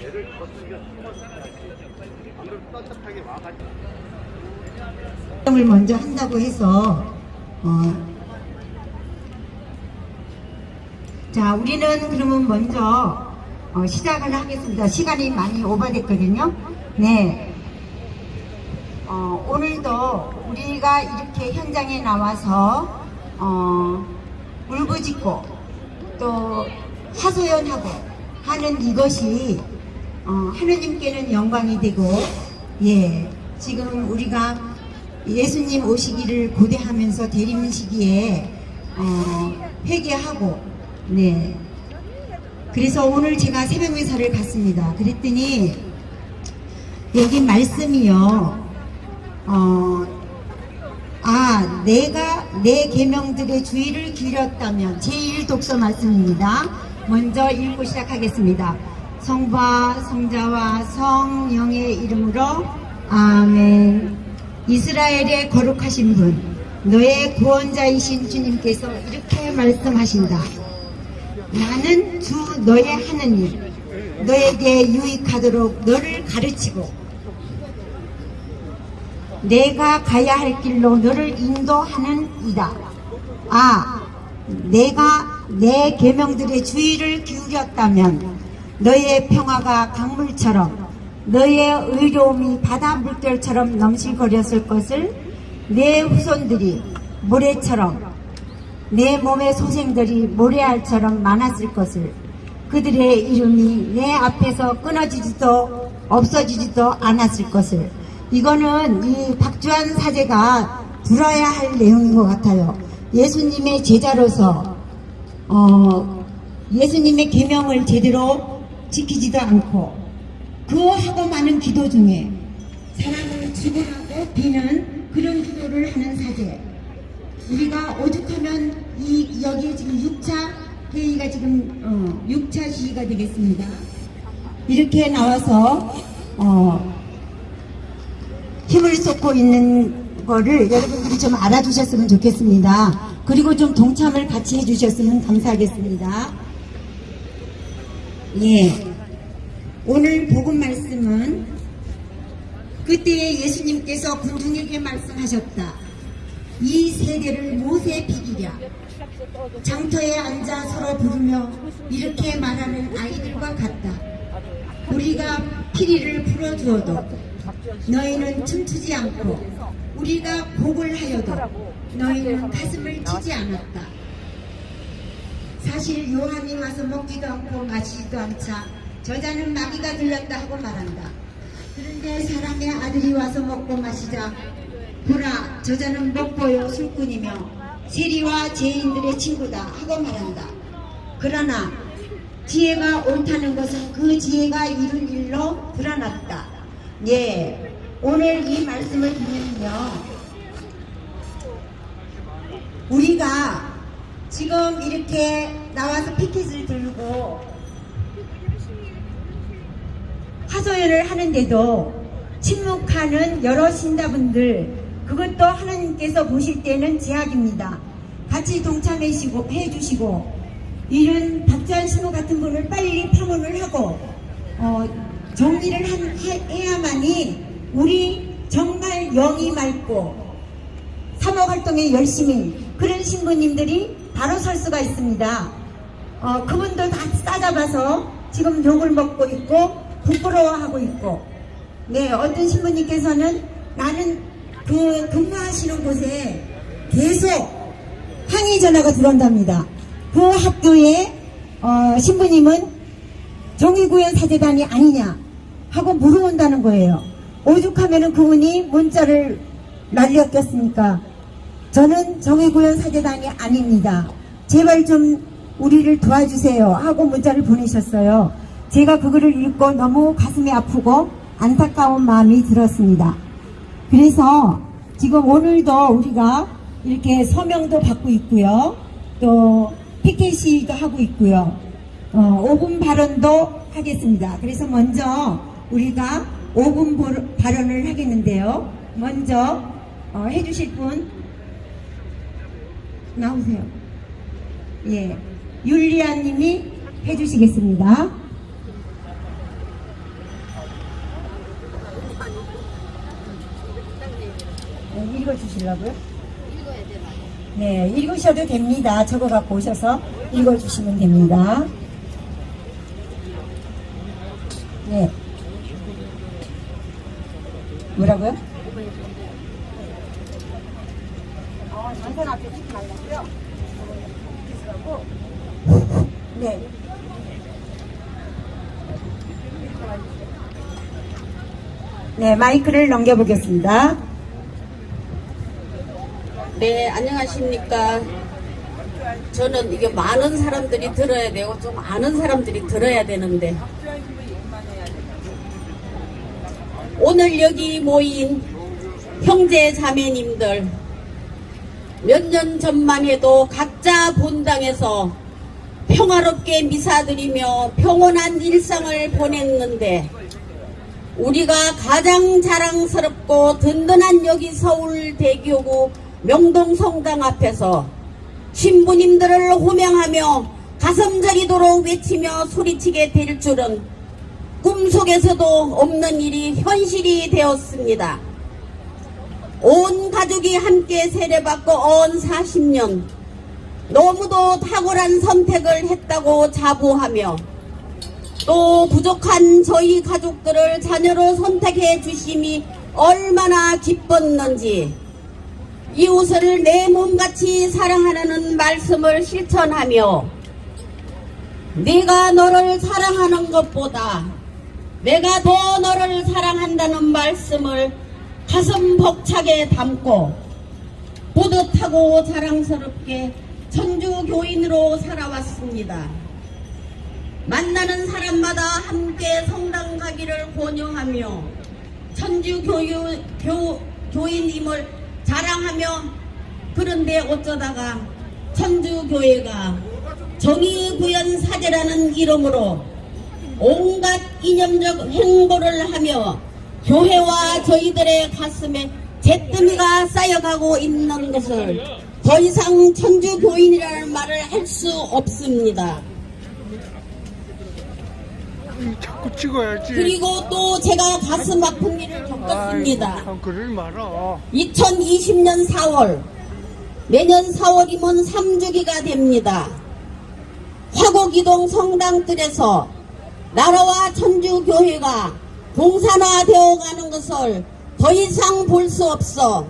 얘를 거슬려 숨어서 아무래도 떳떳하게 와가지고 을 먼저 한다고 해서 자, 우리는 그러면 먼저 시작을 하겠습니다. 시간이 많이 오버됐거든요. 네. 오늘도 우리가 이렇게 현장에 나와서 울부짖고 또 하소연하고 하는 이것이 하느님께는 영광이 되고, 예, 지금 우리가 예수님 오시기를 고대하면서 대림 시기에 회개하고, 네, 그래서 오늘 제가 새벽미사를 갔습니다. 그랬더니 여기 말씀이요, 내가 내 계명들의 주의를 기울였다면, 제1독서 말씀입니다. 먼저 읽고 시작하겠습니다. 성부와 성자와 성령의 이름으로 아멘. 이스라엘의 거룩하신 분, 너의 구원자이신 주님께서 이렇게 말씀하신다. 나는 주 너의 하느님, 너에게 유익하도록 너를 가르치고 내가 가야 할 길로 너를 인도하는 이다. 내가 내 계명들의 주의를 기울였다면 너의 평화가 강물처럼 너의 의로움이 바다 물결처럼 넘실거렸을 것을, 내 후손들이 모래처럼 내 몸의 소생들이 모래알처럼 많았을 것을, 그들의 이름이 내 앞에서 끊어지지도 없어지지도 않았을 것을. 이거는 이 박주환 사제가 들어야 할 내용인 것 같아요. 예수님의 제자로서 예수님의 계명을 제대로 지키지도 않고 그 하고 많은 기도 중에 사람을 죽으라고 비는 그런 기도를 하는 사제. 우리가 오죽하면 여기에 지금 6차 회의가 지금 6차 시위가 되겠습니다. 이렇게 나와서 힘을 쏟고 있는 거를 여러분들이 좀 알아주셨으면 좋겠습니다. 그리고 좀 동참을 같이 해주셨으면 감사하겠습니다. 예, 오늘 복음 말씀은 그때에 예수님께서 군중에게 말씀하셨다. 이 세대를 못에 비기랴. 장터에 앉아 서로 부르며 이렇게 말하는 아이들과 같다. 우리가 피리를 풀어주어도 너희는 춤추지 않고, 우리가 곡을 하여도 너희는 가슴을 치지 않았다. 사실 요한이 와서 먹지도 않고 마시지도 않자 저자는 마귀가 들렸다 하고 말한다. 그런데 사람의 아들이 와서 먹고 마시자 보라, 저자는 먹보요 술꾼이며 세리와 죄인들의 친구다 하고 말한다. 그러나 지혜가 옳다는 것은 그 지혜가 이룬 일로 드러났다. 예, 오늘 이 말씀을 보면요, 우리가 지금 이렇게 나와서 피켓을 들고 하소연을 하는데도 침묵하는 여러 신자분들, 그것도 하나님께서 보실 때는 제약입니다. 같이 동참해 주시고 이런 박주환 신호 같은 분을 빨리 파문을 하고 정리를 해야만이 우리 정말 영이 맑고 사모활동에 열심히 그런 신부님들이 바로 설 수가 있습니다. 그분도 다 싸잡아서 지금 욕을 먹고 있고 부끄러워하고 있고, 네, 어떤 신부님께서는 나는 그 근무하시는 곳에 계속 항의 전화가 들어온답니다. 그 학교에 신부님은 정의구현 사제단이 아니냐 하고 물어온다는 거예요. 오죽하면은 그분이 문자를 날렸겠습니까? 저는 정의구현 사제단이 아닙니다. 제발 좀 우리를 도와주세요 하고 문자를 보내셨어요. 제가 그거를 읽고 너무 가슴이 아프고 안타까운 마음이 들었습니다. 그래서 지금 오늘도 우리가 이렇게 서명도 받고 있고요. 또 피켓시도 하고 있고요. 5분 발언도 하겠습니다. 그래서 먼저 우리가 5분 발언을 하겠는데요. 먼저 해주실 분 나오세요. 예, 율리아님이 해주시겠습니다. 네, 읽어주시려고요? 네, 읽으셔도 됩니다. 적어 갖고 오셔서 읽어주시면 됩니다. 네. 뭐라고요? 전선 앞에 찍지 말라고요? 네. 네, 마이크를 넘겨보겠습니다. 네, 안녕하십니까. 저는 이게 많은 사람들이 들어야 되고 좀 아는 사람들이 들어야 되는데 오늘 여기 모인 형제 자매님들 몇 년 전만 해도 각자 본당에서 평화롭게 미사드리며 평온한 일상을 보냈는데 우리가 가장 자랑스럽고 든든한 여기 서울 대교구 명동성당 앞에서 신부님들을 호명하며 가슴 저리도록 외치며 소리치게 될 줄은 꿈속에서도 없는 일이 현실이 되었습니다. 온 가족이 함께 세례받고 언 40년 너무도 탁월한 선택을 했다고 자부하며 또 부족한 저희 가족들을 자녀로 선택해 주심이 얼마나 기뻤는지 이웃을 내 몸같이 사랑하라는 말씀을 실천하며 내가 너를 사랑하는 것보다 내가 더 너를 사랑한다는 말씀을 가슴 벅차게 담고 뿌듯하고 자랑스럽게 천주교인으로 살아왔습니다. 만나는 사람마다 함께 성당 가기를 권유하며 천주교인임을 자랑하며 그런데 어쩌다가 천주교회가 정의구현사제라는 이름으로 온갖 이념적 행보를 하며 교회와 저희들의 가슴에 잿더미가 쌓여가고 있는 것을 더 이상 천주교인이라는 말을 할 수 없습니다. 자꾸 찍어야지. 그리고 또 제가 가슴 아픈 일을 겪었습니다. 아이고, 그러지 마라. 2020년 4월 내년 4월이면 3주기가 됩니다. 화곡이동 성당뜰에서 나라와 천주교회가 공산화되어 가는 것을 더 이상 볼 수 없어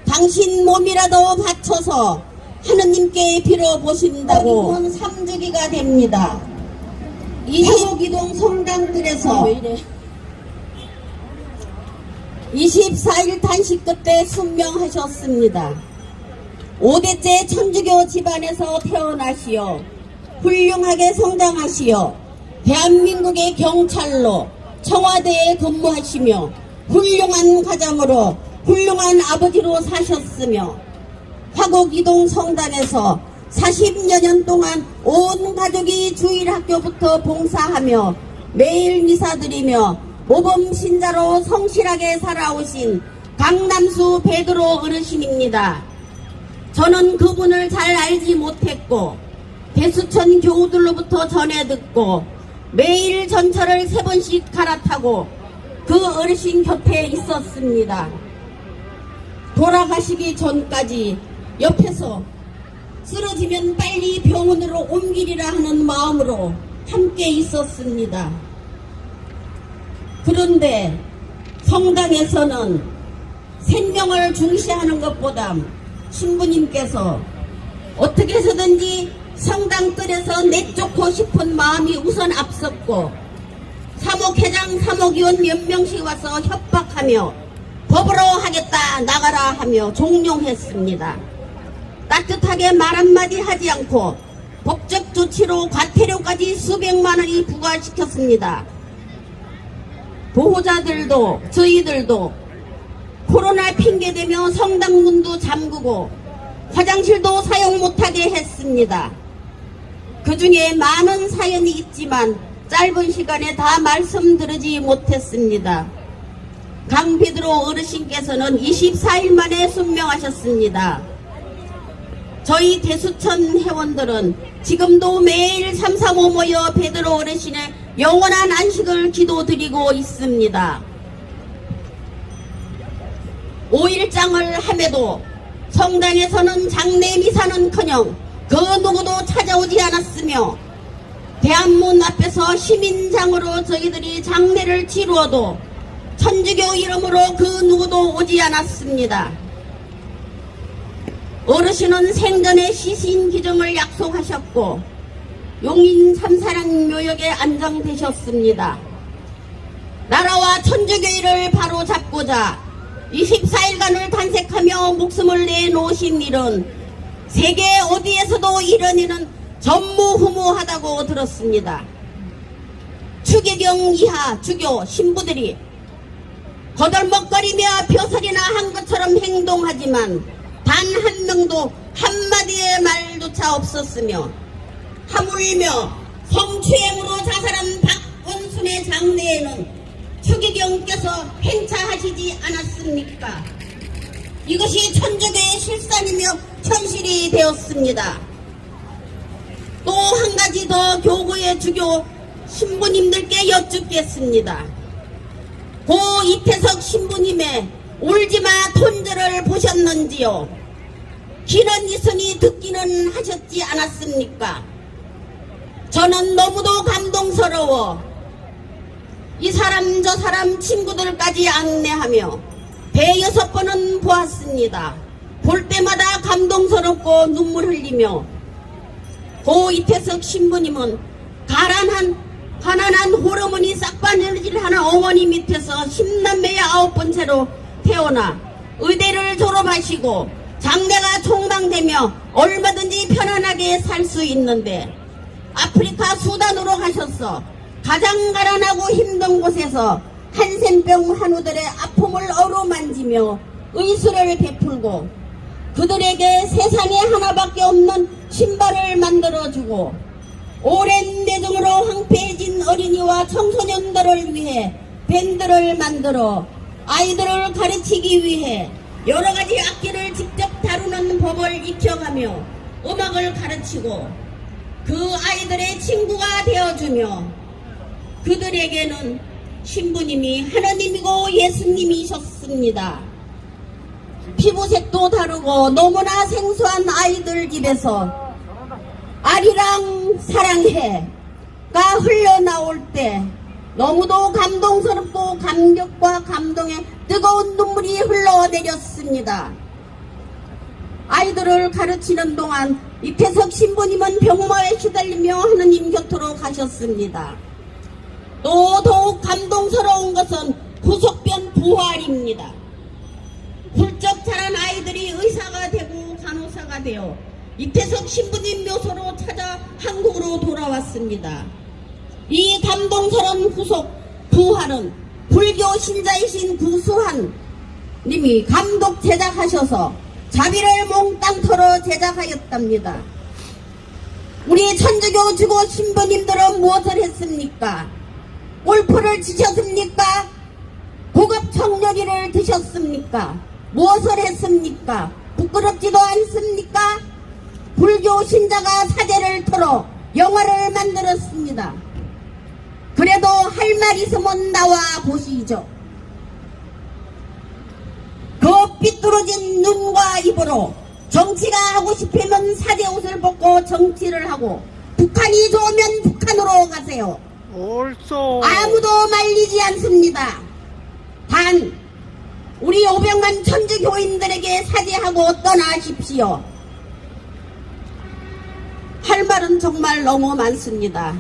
당신 몸이라도 바쳐서 하느님께 빌어보신다고 3주기가 됩니다. 화곡이동 성당뜰에서 24일 단식 끝에 순명하셨습니다. 5대째 천주교 집안에서 태어나시어 훌륭하게 성장하시어 대한민국의 경찰로 청와대에 근무하시며 훌륭한 가장으로 훌륭한 아버지로 사셨으며 화곡이동 성당에서 40여 년 동안 온 가족이 주일학교부터 봉사하며 매일 미사드리며 모범 신자로 성실하게 살아오신 강남수 베드로 어르신입니다. 저는 그분을 잘 알지 못했고 대수천 교우들로부터 전해 듣고 매일 전철을 3번씩 갈아타고 그 어르신 곁에 있었습니다. 돌아가시기 전까지 옆에서 쓰러지면 빨리 병원으로 옮기리라 하는 마음으로 함께 있었습니다. 그런데 성당에서는 생명을 중시하는 것보다 신부님께서 어떻게 해서든지 성당뜰에서 내쫓고 싶은 마음이 우선 앞섰고 사목회장, 사목위원 몇 명씩 와서 협박하며 법으로 하겠다 나가라 하며 종용했습니다. 따뜻하게 말 한마디 하지 않고 법적 조치로 과태료까지 수백만 원이 부과시켰습니다. 보호자들도 저희들도 코로나 핑계대며 성당문도 잠그고 화장실도 사용 못하게 했습니다. 그 중에 많은 사연이 있지만 짧은 시간에 다 말씀드리지 못했습니다. 강 베드로 어르신께서는 24일 만에 순명하셨습니다. 저희 대수천 회원들은 지금도 매일 3, 3, 5 모여 베드로 어르신의 영원한 안식을 기도드리고 있습니다. 5일장을 함에도 성당에서는 장례 미사는커녕 그 누구도 찾아오지 않았으며 대한문 앞에서 시민장으로 저희들이 장례를 치루어도 천주교 이름으로 그 누구도 오지 않았습니다. 어르신은 생전에 시신 기증을 약속하셨고 용인 삼사랑 묘역에 안정되셨습니다. 나라와 천주교회를 바로 잡고자 24일간을 탄색하며 목숨을 내놓으신 일은 세계 어디에서도 이런 일은 전무후무하다고 들었습니다. 추계경 이하 주교 신부들이 거들먹거리며 벼슬이나 한 것처럼 행동하지만 단 한 명도 한마디의 말조차 없었으며 하물며 성추행으로 자살한 박원순의 장례에는 추기경께서 행차하시지 않았습니까? 이것이 천주교의 실상이며 현실이 되었습니다. 또 한 가지 더 교구의 주교 신부님들께 여쭙겠습니다. 고 이태석 신부님의 울지마 톤들을 보셨는지요? 기는 있으니 듣기는 하셨지 않았습니까? 저는 너무도 감동스러워 이 사람 저 사람 친구들까지 안내하며 대여섯 번은 보았습니다. 볼 때마다 감동스럽고 눈물 흘리며 고 이태석 신부님은 가난한 호르몬이 싹바늘질하는 어머니 밑에서 10남매의 9번째로 태어나 의대를 졸업하시고 장래가 촉망되며 얼마든지 편안하게 살 수 있는데 아프리카 수단으로 가셔서 가장 가난하고 힘든 곳에서 한센병 환우들의 아픔을 어루만지며 의술을 베풀고 그들에게 세상에 하나밖에 없는 신발을 만들어주고 오랜 내정으로 황폐해진 어린이와 청소년들을 위해 밴드를 만들어 아이들을 가르치기 위해 여러가지 악기를 직접 다루는 법을 익혀가며 음악을 가르치고 그 아이들의 친구가 되어주며 그들에게는 신부님이 하나님이고 예수님이셨습니다. 피부색도 다르고 너무나 생소한 아이들 입에서 아리랑 사랑해가 흘러나올 때 너무도 감동스럽고 감격과 감동의 뜨거운 눈물이 흘러내렸습니다. 아이들을 가르치는 동안 이태석 신부님은 병마에 시달리며 하느님 곁으로 가셨습니다. 또 더욱 감동스러운 것은 후속변 부활입니다. 훌쩍 자란 아이들이 의사가 되고 간호사가 되어 이태석 신부님 묘소로 찾아 한국으로 돌아왔습니다. 이 감동스러운 후속 부활은 불교 신자이신 구수한 님이 감독 제작하셔서 자비를 몽땅 털어 제작하였답니다. 우리 천주교 주고 신부님들은 무엇을 했습니까? 골프를 치셨습니까? 고급 청년이를 드셨습니까? 무엇을 했습니까? 부끄럽지도 않습니까? 불교 신자가 사제를 털어 영화를 만들었습니다. 그래도 할 말 있으면 나와 보시죠. 그 삐뚤어진 눈과 입으로 정치가 하고 싶으면 사제 옷을 벗고 정치를 하고 북한이 좋으면 북한으로 가세요. 옳소. 아무도 말리지 않습니다. 단 우리 500만 천주교인들에게 사죄하고 떠나십시오. 할 말은 정말 너무 많습니다.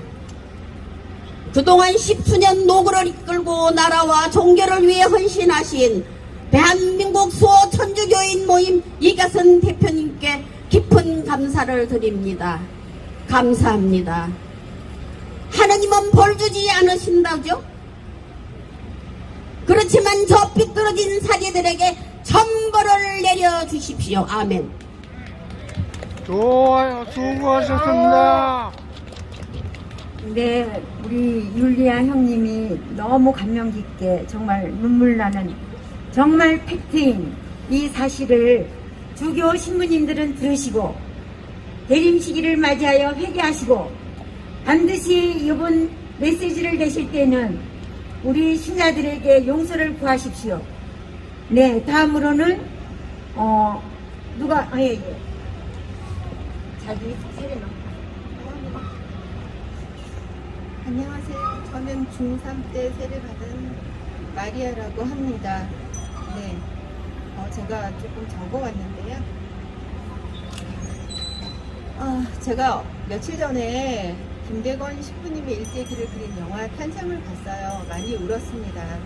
그동안 10수년 노고를 이끌고 나라와 종교를 위해 헌신하신 대한민국 수호 천주교인 모임 이가선 대표님께 깊은 감사를 드립니다. 감사합니다. 하느님은 벌 주지 않으신다죠? 그렇지만 저 삐뚤어진 사제들에게 천벌을 내려주십시오. 아멘. 좋아요. 수고하셨습니다. 네, 우리 율리아 형님이 너무 감명 깊게 정말 눈물 나는 정말 팩트인 이 사실을 주교 신부님들은 들으시고 대림 시기를 맞이하여 회개하시고 반드시 이번 메시지를 내실 때는 우리 신자들에게 용서를 구하십시오. 네, 다음으로는 예. 자기 세례 안녕하세요. 저는 중3 때 세례받은 마리아라고 합니다. 네, 제가 조금 적어왔는데요. 제가 며칠 전에 김대건 신부님의 일대기를 그린 영화 탄생을 봤어요. 많이 울었습니다.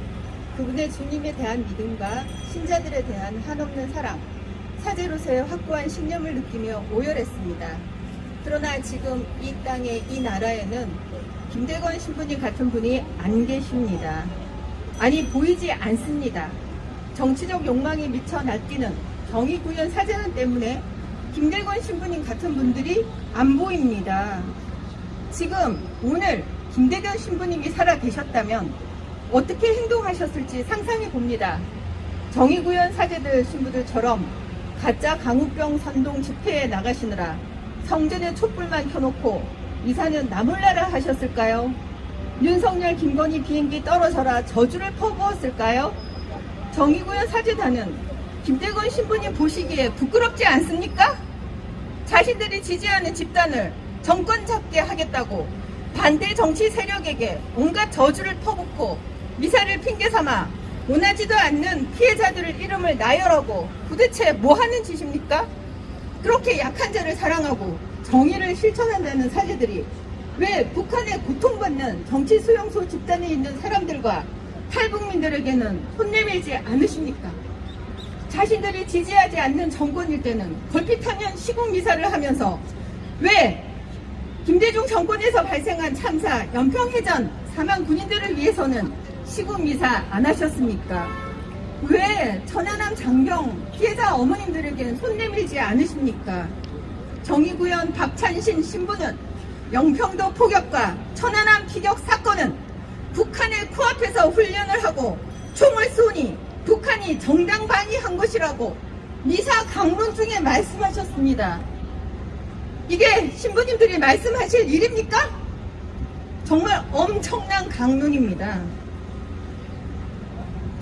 그분의 주님에 대한 믿음과 신자들에 대한 한없는 사랑, 사제로서의 확고한 신념을 느끼며 오열했습니다. 그러나 지금 이 땅에, 이 나라에는 김대건 신부님 같은 분이 안 계십니다. 아니, 보이지 않습니다. 정치적 욕망이 미쳐 날뛰는 정의구현 사제단 때문에 김대건 신부님 같은 분들이 안 보입니다. 지금 오늘 김대건 신부님이 살아 계셨다면 어떻게 행동하셨을지 상상해 봅니다. 정의구현 사제들 신부들처럼 가짜 강우병 선동 집회에 나가시느라 성전에 촛불만 켜놓고 미사는 나 몰라라 하셨을까요? 윤석열 김건희 비행기 떨어져라 저주를 퍼부었을까요? 정의구현 사제단은 김대건 신부님 보시기에 부끄럽지 않습니까? 자신들이 지지하는 집단을 정권 잡게 하겠다고 반대 정치 세력에게 온갖 저주를 퍼붓고 미사를 핑계삼아 원하지도 않는 피해자들의 이름을 나열하고 도대체 뭐 하는 짓입니까? 그렇게 약한 자를 사랑하고 정의를 실천한다는 사제들이 왜 북한에 고통받는 정치 수용소 집단에 있는 사람들과 탈북민들에게는 손 내밀지 않으십니까? 자신들이 지지하지 않는 정권일 때는 걸핏하면 시국미사를 하면서 왜 김대중 정권에서 발생한 참사, 연평해전 사망 군인들을 위해서는 시국미사 안 하셨습니까? 왜 천안함 장병 피해자 어머님들에게는 손 내밀지 않으십니까? 정의구현 박찬신 신부는 영평도 포격과 천안함 피격 사건은 북한의 코앞에서 훈련을 하고 총을 쏘니 북한이 정당 방위한 것이라고 미사 강론 중에 말씀하셨습니다. 이게 신부님들이 말씀하실 일입니까? 정말 엄청난 강론입니다.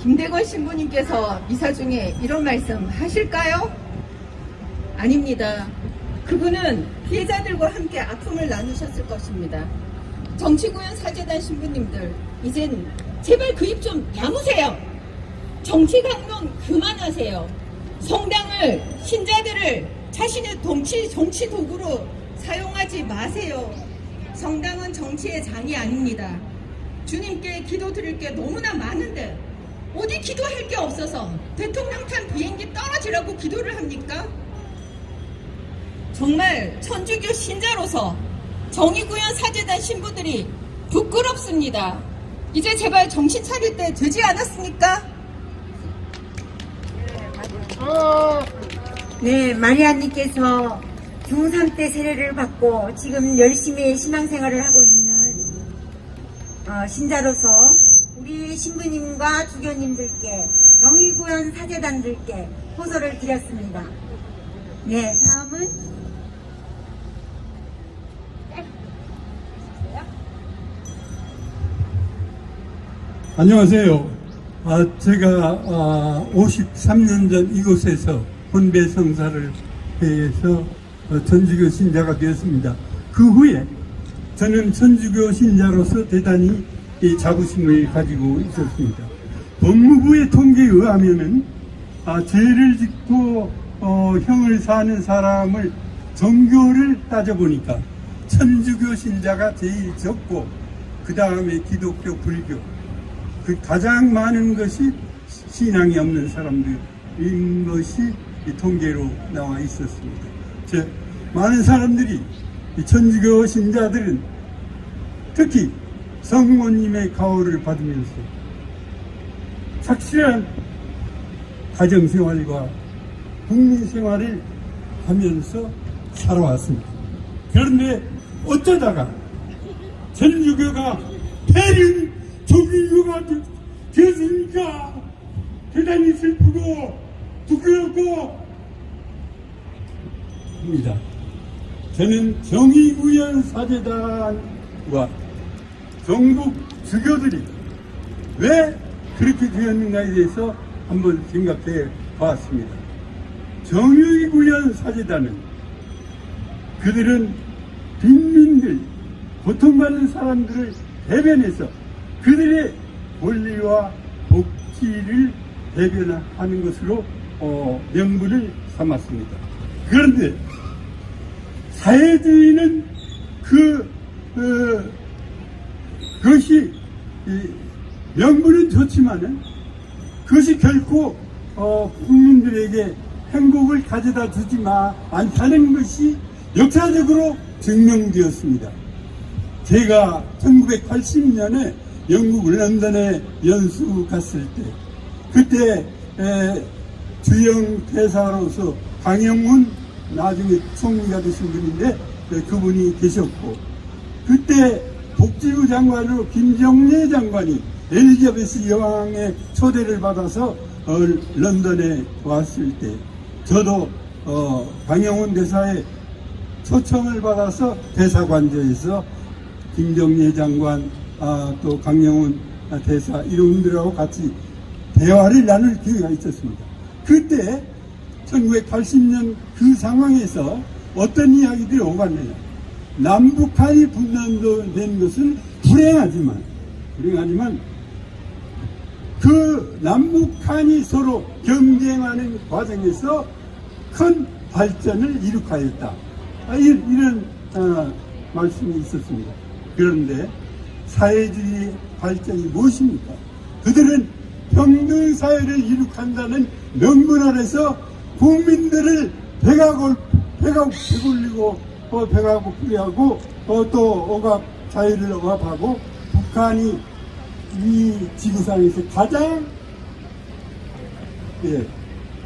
김대건 신부님께서 미사 중에 이런 말씀 하실까요? 아닙니다. 그분은 피해자들과 함께 아픔을 나누셨을 것입니다. 정치구현 사제단 신부님들, 이젠 제발 그 입 좀 다무세요. 정치 강론 그만하세요. 성당을, 신자들을 자신의 정치 도구로 사용하지 마세요. 성당은 정치의 장이 아닙니다. 주님께 기도 드릴 게 너무나 많은데 어디 기도할 게 없어서 대통령 탄 비행기 떨어지라고 기도를 합니까? 정말 천주교 신자로서 정의구현 사제단 신부들이 부끄럽습니다. 이제 제발 정신 차릴 때 되지 않았습니까? 네, 마리아님께서 중3 때 세례를 받고 지금 열심히 신앙생활을 하고 있는 신자로서 우리 신부님과 주교님들께 정의구현 사제단들께 호소를 드렸습니다. 네, 다음은 안녕하세요. 제가 53년 전 이곳에서 혼배 성사를 해서 천주교 신자가 되었습니다. 그 후에 저는 천주교 신자로서 대단히 자부심을 가지고 있었습니다. 법무부의 통계에 의하면은 죄를 짓고 형을 사는 사람을 정교를 따져보니까 천주교 신자가 제일 적고 그 다음에 기독교, 불교, 그 가장 많은 것이 신앙이 없는 사람들인 것이 이 통계로 나와 있었습니다. 많은 사람들이 이 천주교 신자들은 특히 성모님의 가호를 받으면서 착실한 가정생활과 국민생활을 하면서 살아왔습니다. 그런데 어쩌다가 천주교가 폐륜 종교가 되었으니까 대단히 슬프고 부끄럽고 합니다. 저는 정의구현사재단과 전국 주교들이 왜 그렇게 되었는가에 대해서 한번 생각해 보았습니다. 정의구현사재단은 그들은 빈민들, 고통받는 사람들을 대변해서 그들의 권리와 복지를 대변하는 것으로 명분을 삼았습니다. 그런데 사회주의는 그것이 명분은 좋지만은 그것이 결코 국민들에게 행복을 가져다 주지 않다는 것이 역사적으로 증명되었습니다. 제가 1980년에 영국 런던에 연수 갔을 때 그때 주영 대사로서 강영훈 나중에 총리가 되신 분인데 그분이 계셨고 그때 복지부 장관으로 김정래 장관이 엘리자베스 여왕의 초대를 받아서 런던에 왔을 때 저도 강영훈 대사의 초청을 받아서 대사관저에서 김정래 장관 또 강영훈 대사 이런 분들하고 같이 대화를 나눌 기회가 있었습니다. 그때 1980년 그 상황에서 어떤 이야기들이 오갔느냐. 남북한이 분단된 것은 불행하지만 그 남북한이 서로 경쟁하는 과정에서 큰 발전을 이룩하였다. 이런 말씀이 있었습니다. 그런데 사회주의 발전이 무엇입니까? 그들은 평등사회를 이룩한다는 명분 아래서 국민들을 배가 고프리고 배가 고프리하고 또 억압 자유를 억압하고 북한이 이 지구상에서 가장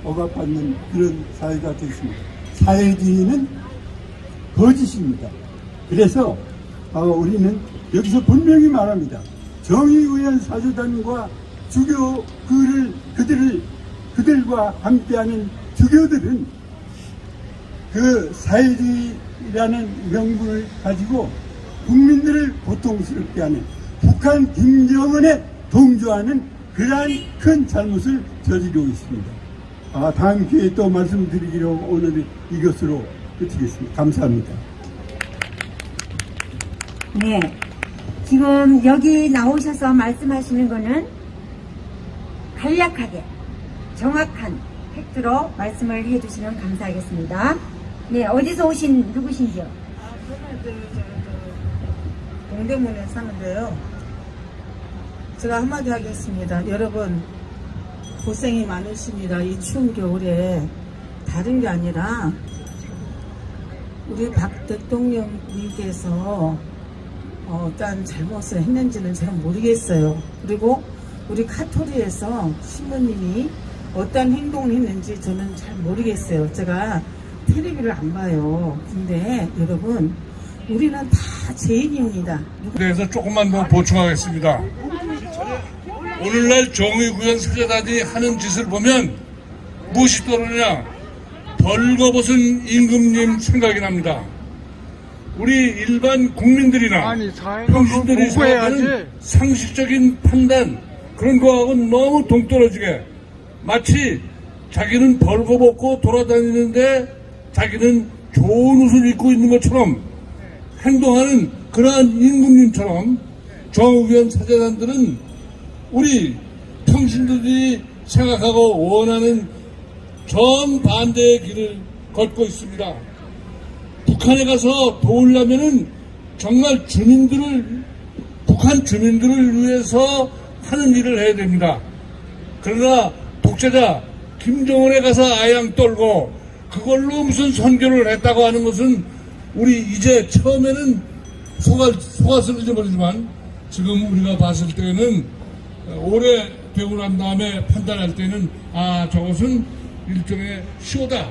억압받는 그런 사회가 됐습니다. 사회주의는 거짓입니다. 그래서 우리는 여기서 분명히 말합니다. 정의구현사재단과 주교 그들과 함께하는 주교들은 그 사회주의라는 명분을 가지고 국민들을 고통스럽게 하는 북한 김정은에 동조하는 그러한 큰 잘못을 저지르고 있습니다. 다음 기회에 또 말씀드리기로 오늘 이것으로 끝이겠습니다. 감사합니다. 네. 지금 여기 나오셔서 말씀하시는 거는 간략하게 정확한 팩트로 말씀을 해주시면 감사하겠습니다. 네, 어디서 오신 누구신지요? 동대문에 사는데요. 제가 한마디 하겠습니다. 여러분 고생이 많으십니다. 이 추운 겨울에 다른 게 아니라 우리 박 대통령님께서 어떤 잘못을 했는지는 잘 모르겠어요. 그리고 우리 카톨릭에서 신부님이 어떤 행동을 했는지 저는 잘 모르겠어요. 제가 텔레비를 안 봐요. 근데 여러분 우리는 다 죄인입니다. 그래서 조금만 더 보충하겠습니다. 오늘날 정의구현사재단이 하는 짓을 보면 무엇이 떠오르냐, 벌거벗은 임금님 생각이 납니다. 우리 일반 국민들이나 평신들이 생각하는 상식적인 판단, 그런 거하고는 너무 동떨어지게 마치 자기는 벌거벗고 돌아다니는데 자기는 좋은 옷을 입고 있는 것처럼 행동하는 그러한 임금님처럼 정의구현사재단들은 우리 평신들이 생각하고 원하는 정반대의 길을 걷고 있습니다. 북한에 가서 도우려면은 정말 북한 주민들을 위해서 하는 일을 해야 됩니다. 그러나 독재자 김정은에 가서 아양 떨고 그걸로 무슨 선교를 했다고 하는 것은 우리 이제 처음에는 속았을 잊어버리지만 지금 우리가 봤을 때는 오래 되고 난 다음에 판단할 때는 저것은 일종의 쇼다.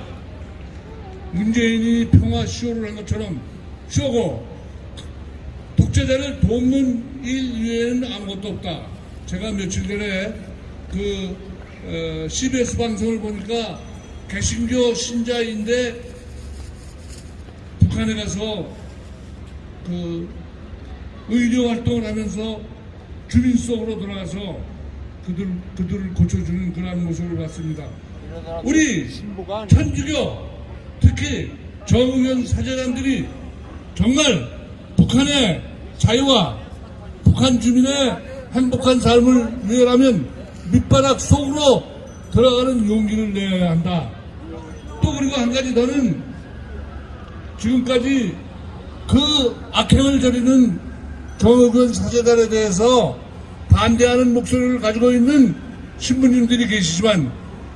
문재인이 평화 쇼를 한 것처럼 쇼고 독재자를 돕는 일 외에는 아무것도 없다. 제가 며칠 전에 CBS 방송을 보니까 개신교 신자인데 북한 북한에 가서 그 의료 활동을 하면서 주민 속으로 들어가서 그들을 고쳐주는 그러한 모습을 봤습니다. 우리 천주교, 특히 정의원 사제단들이 정말 북한의 자유와 북한 주민의 행복한 삶을 위하려면 밑바닥 속으로 들어가는 용기를 내야 한다. 또 그리고 한 가지 더는 지금까지 그 악행을 저리는 정의원 사제단에 대해서 반대하는 목소리를 가지고 있는 신부님들이 계시지만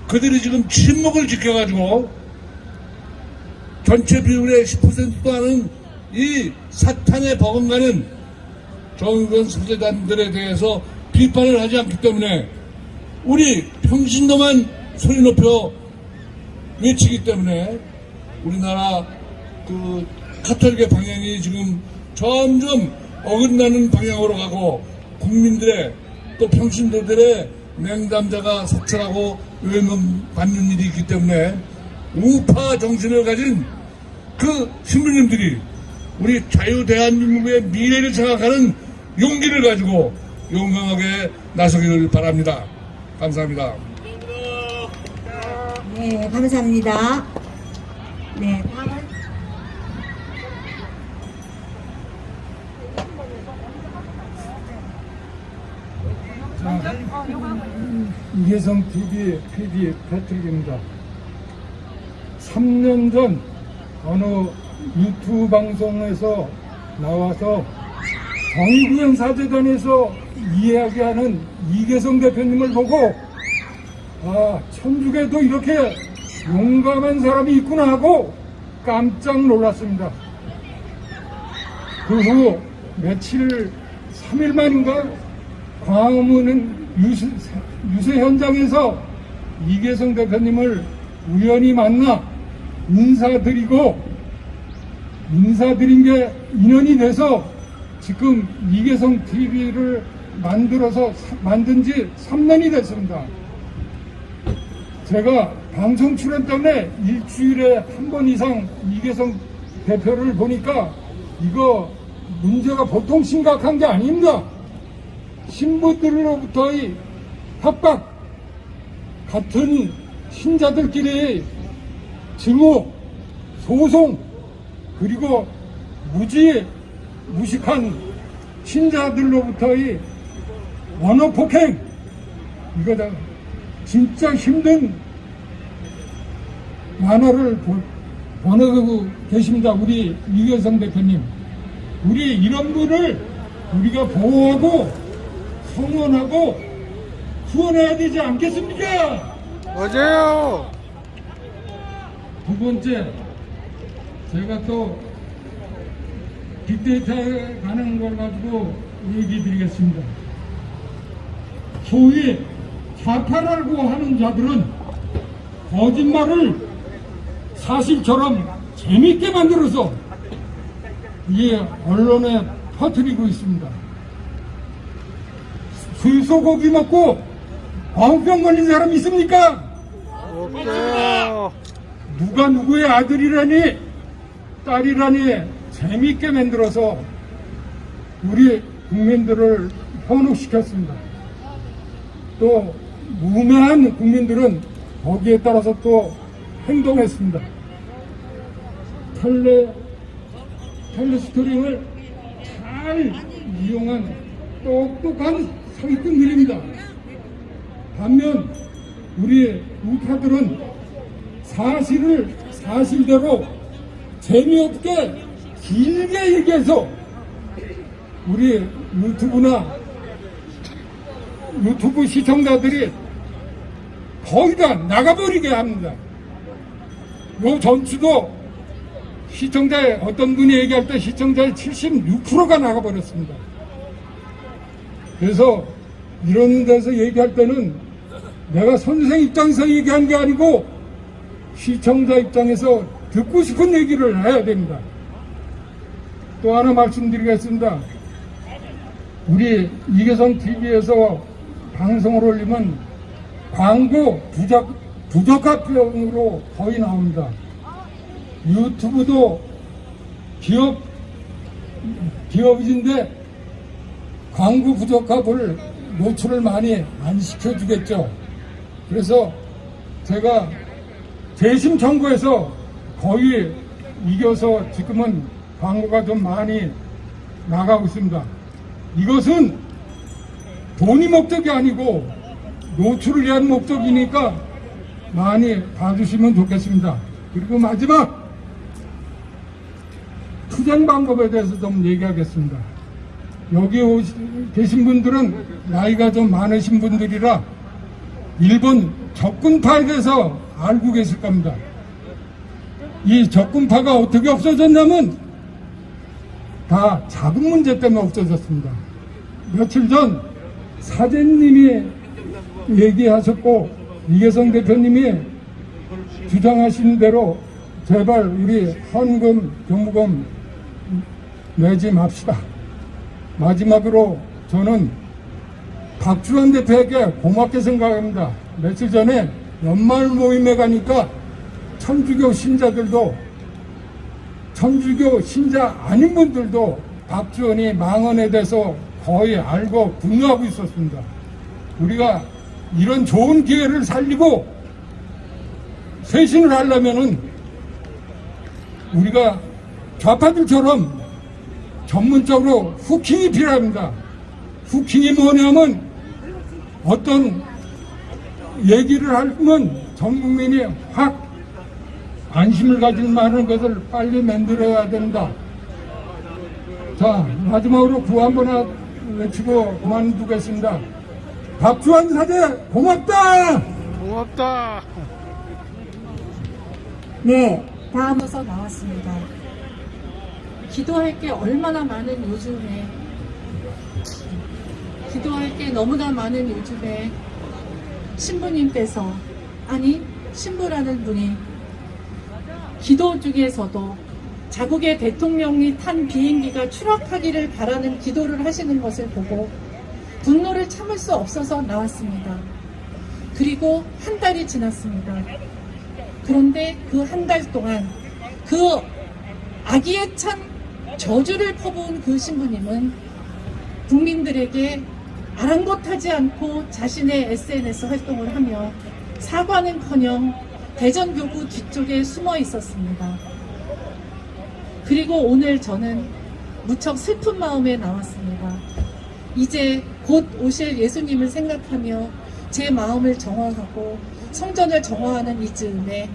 그들이 지금 침묵을 지켜가지고 전체 비율의 10%도 하는 이 사탄에 버금가는 정의원 사제단들에 대해서 비판을 하지 않기 때문에 우리 평신도만 소리 높여 외치기 때문에 우리나라 그 카톨릭의 방향이 지금 점점 어긋나는 방향으로 가고 국민들의 또 평신도들의 맹담자가 사찰하고 외면받는 일이 있기 때문에 우파 정신을 가진 그 신부님들이 우리 자유 대한민국의 미래를 생각하는 용기를 가지고 용감하게 나서기를 바랍니다. 감사합니다. 네, 감사합니다. 네, 다음은 이계성 TV PD 패트릭입니다. 3년 전 어느 유튜브 방송에서 나와서 정의구현 사제단에서 이야기하는 이계성 대표님을 보고 천주교에도 이렇게 용감한 사람이 있구나 하고 깜짝 놀랐습니다. 그 후 며칠 3일 만인가 광화문 유세 현장에서 이계성 대표님을 우연히 만나 인사드린 게 인연이 돼서 지금 이계성 TV를 만든 지 3년이 됐습니다. 제가 방송 출연 때문에 일주일에 한 번 이상 이계성 대표를 보니까 이거 문제가 보통 심각한 게 아닙니다. 신부들로부터의 협박, 같은 신자들끼리 증오, 소송, 그리고 무식한 신자들로부터의 언어폭행, 이거 다 진짜 힘든 만화를 보내고 계십니다. 우리 이계성 대표님. 우리 이런 분을 우리가 보호하고 성원하고 후원해야 되지 않겠습니까? 맞아요. 두 번째, 제가 또 빅데이터에 관한 걸 가지고 얘기 드리겠습니다. 소위 좌파라고 하는 자들은 거짓말을 사실처럼 재밌게 만들어서 이게 언론에 퍼뜨리고 있습니다. 수소고기 먹고 광우병 걸린 사람 있습니까? 없어요. 누가 누구의 아들이라니 딸이라니 재밌게 만들어서 우리 국민들을 현혹시켰습니다. 또 무매한 국민들은 거기에 따라서 또 행동했습니다. 텔레스토링을 잘 이용한 똑똑한 사기꾼들입니다. 반면 우리 우파들은 사실을 사실대로 재미없게 길게 얘기해서 우리 유튜브 시청자들이 거의 다 나가버리게 합니다. 요 전주도 어떤 분이 얘기할 때 시청자의 76%가 나가버렸습니다. 그래서 이런 데서 얘기할 때는 내가 선생 입장에서 얘기한 게 아니고 시청자 입장에서 듣고 싶은 얘기를 해야 됩니다. 또 하나 말씀드리겠습니다. 우리 이계성 TV에서 방송을 올리면 광고 부적합병으로 거의 나옵니다. 유튜브도 기업인데 광고 부적합을 노출을 많이 안 시켜주겠죠. 그래서 제가 재심 청구해서 거의 이겨서 지금은 광고가 좀 많이 나가고 있습니다. 이것은 돈이 목적이 아니고 노출을 위한 목적이니까 많이 봐주시면 좋겠습니다. 그리고 마지막 투쟁 방법에 대해서 좀 얘기하겠습니다. 여기 계신 분들은 나이가 좀 많으신 분들이라 일본 적군파에 대해서 알고 계실 겁니다. 이 적군파가 어떻게 없어졌냐면 다 자금 문제 때문에 없어졌습니다. 며칠 전 사장님이 얘기하셨고 이계성 대표님이 주장하신 대로 제발 우리 헌금, 경무금 내지 맙시다. 마지막으로 저는 박주환 대표에게 고맙게 생각합니다. 며칠 전에 연말 모임에 가니까 천주교 신자들도 천주교 신자 아닌 분들도 박주환이 망언에 대해서 거의 알고 분노하고 있었습니다. 우리가 이런 좋은 기회를 살리고 쇄신을 하려면은 우리가 좌파들처럼 전문적으로 후킹이 필요합니다. 후킹이 뭐냐면 어떤 얘기를 하면 전 국민이 확 안심을 가질 만한 것을 빨리 만들어야 된다. 자, 마지막으로 구호 한번 외치고 그만두겠습니다. 박주환 사제 고맙다. 고맙다. 네, 다음에서 나왔습니다. 기도할 게 얼마나 많은 요즘에, 기도할 게 너무나 많은 요즘에 신부님께서, 아니 신부라는 분이 기도 중에서도 자국의 대통령이 탄 비행기가 추락하기를 바라는 기도를 하시는 것을 보고 분노를 참을 수 없어서 나왔습니다. 그리고 한 달이 지났습니다. 그런데 그 한 달 동안 그 악의에 찬 저주를 퍼부은 그 신부님은 국민들에게 아랑곳하지 않고 자신의 SNS 활동을 하며 사과는커녕 대전교구 뒤쪽에 숨어 있었습니다. 그리고 오늘 저는 무척 슬픈 마음에 나왔습니다. 이제 곧 오실 예수님을 생각하며 제 마음을 정화하고 성전을 정화하는 이 즈음에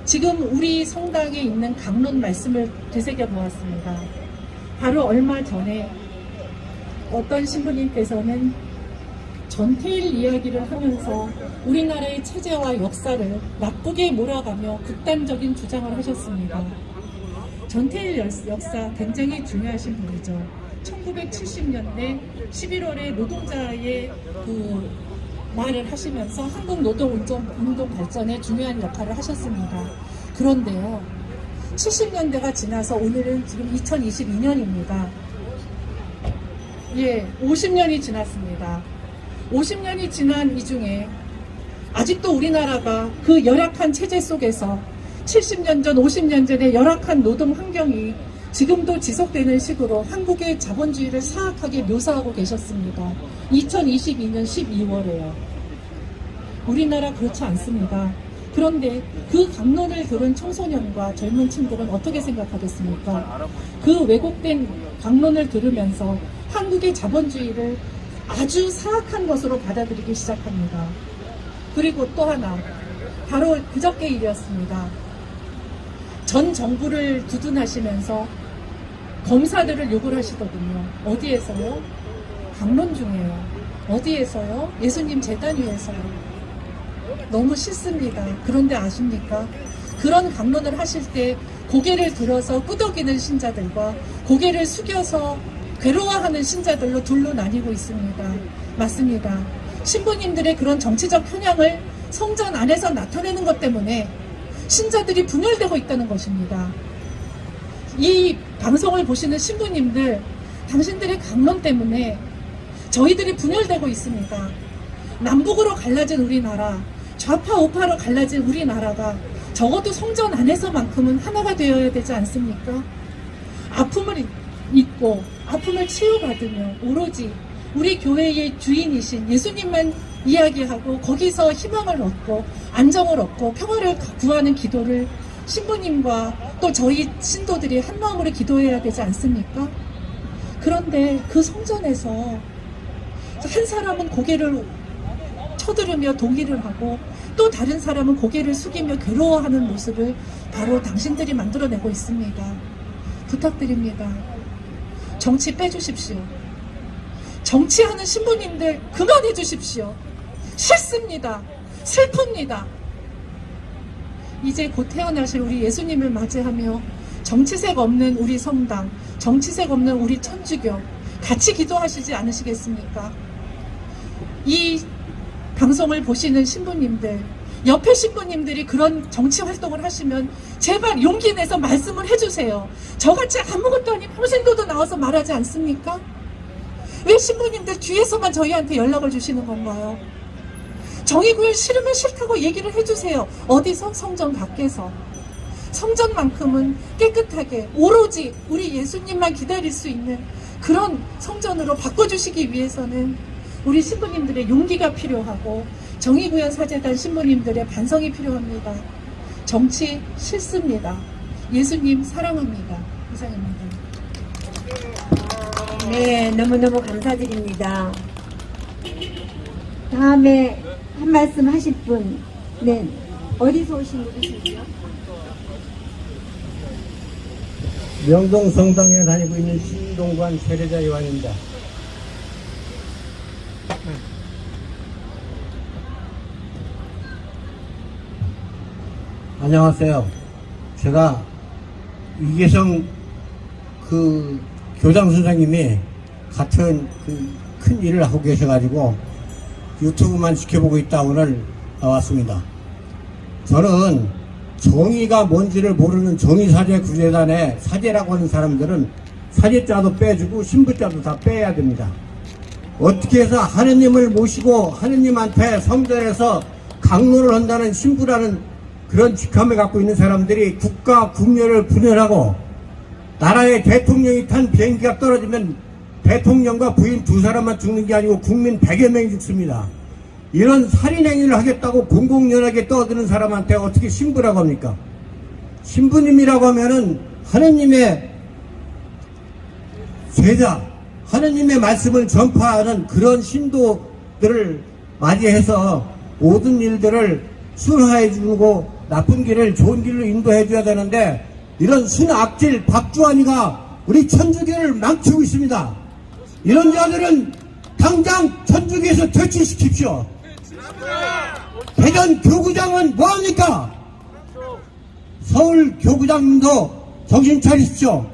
지금 우리 성당에 있는 강론 말씀을 되새겨 보았습니다. 바로 얼마 전에 어떤 신부님께서는 전태일 이야기를 하면서 우리나라의 체제와 역사를 나쁘게 몰아가며 극단적인 주장을 하셨습니다. 전태일 역사 굉장히 중요하신 분이죠. 1970년대 11월에 노동자의 그 말을 하시면서 한국 노동운동 발전에 중요한 역할을 하셨습니다. 그런데요, 70년대가 지나서 오늘은 지금 2022년입니다. 예, 50년이 지났습니다. 50년이 지난 이 중에 아직도 우리나라가 그 열악한 체제 속에서 70년 전, 50년 전의 열악한 노동 환경이 지금도 지속되는 식으로 한국의 자본주의를 사악하게 묘사하고 계셨습니다. 2022년 12월에요. 우리나라 그렇지 않습니다. 그런데 그 강론을 들은 청소년과 젊은 층들은 어떻게 생각하겠습니까? 그 왜곡된 강론을 들으면서 한국의 자본주의를 아주 사악한 것으로 받아들이기 시작합니다. 그리고 또 하나, 바로 그저께 일이었습니다. 전 정부를 두둔하시면서 검사들을 욕을 하시더군요. 어디에서요? 강론 중에요. 어디에서요? 예수님 재단 위에서요. 너무 싫습니다. 그런데 아십니까? 그런 강론을 하실 때 고개를 들어서 끄덕이는 신자들과 고개를 숙여서 괴로워하는 신자들로 둘로 나뉘고 있습니다. 맞습니다. 신부님들의 그런 정치적 편향을 성전 안에서 나타내는 것 때문에 신자들이 분열되고 있다는 것입니다. 이 방송을 보시는 신부님들, 당신들의 강론 때문에 저희들이 분열되고 있습니다. 남북으로 갈라진 우리나라, 좌파 우파로 갈라진 우리나라가 적어도 성전 안에서만큼은 하나가 되어야 되지 않습니까? 아픔을 잊고 아픔을 치유받으며 오로지 우리 교회의 주인이신 예수님만 이야기하고 거기서 희망을 얻고 안정을 얻고 평화를 구하는 기도를 신부님과 또 저희 신도들이 한 마음으로 기도해야 되지 않습니까? 그런데 그 성전에서 한 사람은 고개를 쳐들으며 동의를 하고 또 다른 사람은 고개를 숙이며 괴로워하는 모습을 바로 당신들이 만들어내고 있습니다. 부탁드립니다. 정치 빼주십시오. 정치하는 신부님들 그만해 주십시오. 싫습니다. 슬픕니다. 이제 곧 태어나실 우리 예수님을 맞이하며 정치색 없는 우리 성당, 정치색 없는 우리 천주교 같이 기도하시지 않으시겠습니까? 이 방송을 보시는 신부님들, 옆에 신부님들이 그런 정치 활동을 하시면 제발 용기 내서 말씀을 해주세요. 저같이 아무것도 아닌 평신도도 나와서 말하지 않습니까? 왜 신부님들 뒤에서만 저희한테 연락을 주시는 건가요? 정의구현 싫으면 싫다고 얘기를 해주세요. 어디서? 성전 밖에서. 성전만큼은 깨끗하게 오로지 우리 예수님만 기다릴 수 있는 그런 성전으로 바꿔주시기 위해서는 우리 신부님들의 용기가 필요하고 정의구현 사제단 신부님들의 반성이 필요합니다. 정치 싫습니다. 예수님 사랑합니다. 이상입니다. 네, 너무너무 감사드립니다. 다음에 한 말씀 하실 분, 네, 어디서 오신 분이시죠? 명동 성당에 다니고 있는 신동관 세례자 요한입니다. 안녕하세요. 제가 이계성 그 교장 선생님이 같은 그 큰 일을 하고 계셔가지고 유튜브만 지켜보고 있다 오늘 나왔습니다. 저는 정의가 뭔지를 모르는 정의사제 구제단의 사제라고 하는 사람들은 사제자도 빼주고 신부자도 다 빼야 됩니다. 어떻게 해서 하느님을 모시고 하느님한테 성전에서 강론을 한다는 신부라는 그런 직함을 갖고 있는 사람들이 국가 국녀를 분열하고 나라의 대통령이 탄 비행기가 떨어지면 대통령과 부인 두 사람만 죽는 게 아니고 국민 100여 명이 죽습니다. 이런 살인행위를 하겠다고 공공연하게 떠드는 사람한테 어떻게 신부라고 합니까? 신부님이라고 하면은 하느님의 제자, 하느님의 말씀을 전파하는 그런 신도들을 맞이해서 모든 일들을 순화해 주고 나쁜 길을 좋은 길로 인도해 줘야 되는데 이런 순악질 박주환이가 우리 천주교를 망치고 있습니다. 이런 자들은 당장 천주교에서 퇴출시킵시오. 대전 교구장은 뭐합니까? 서울 교구장님도 정신 차리십시오.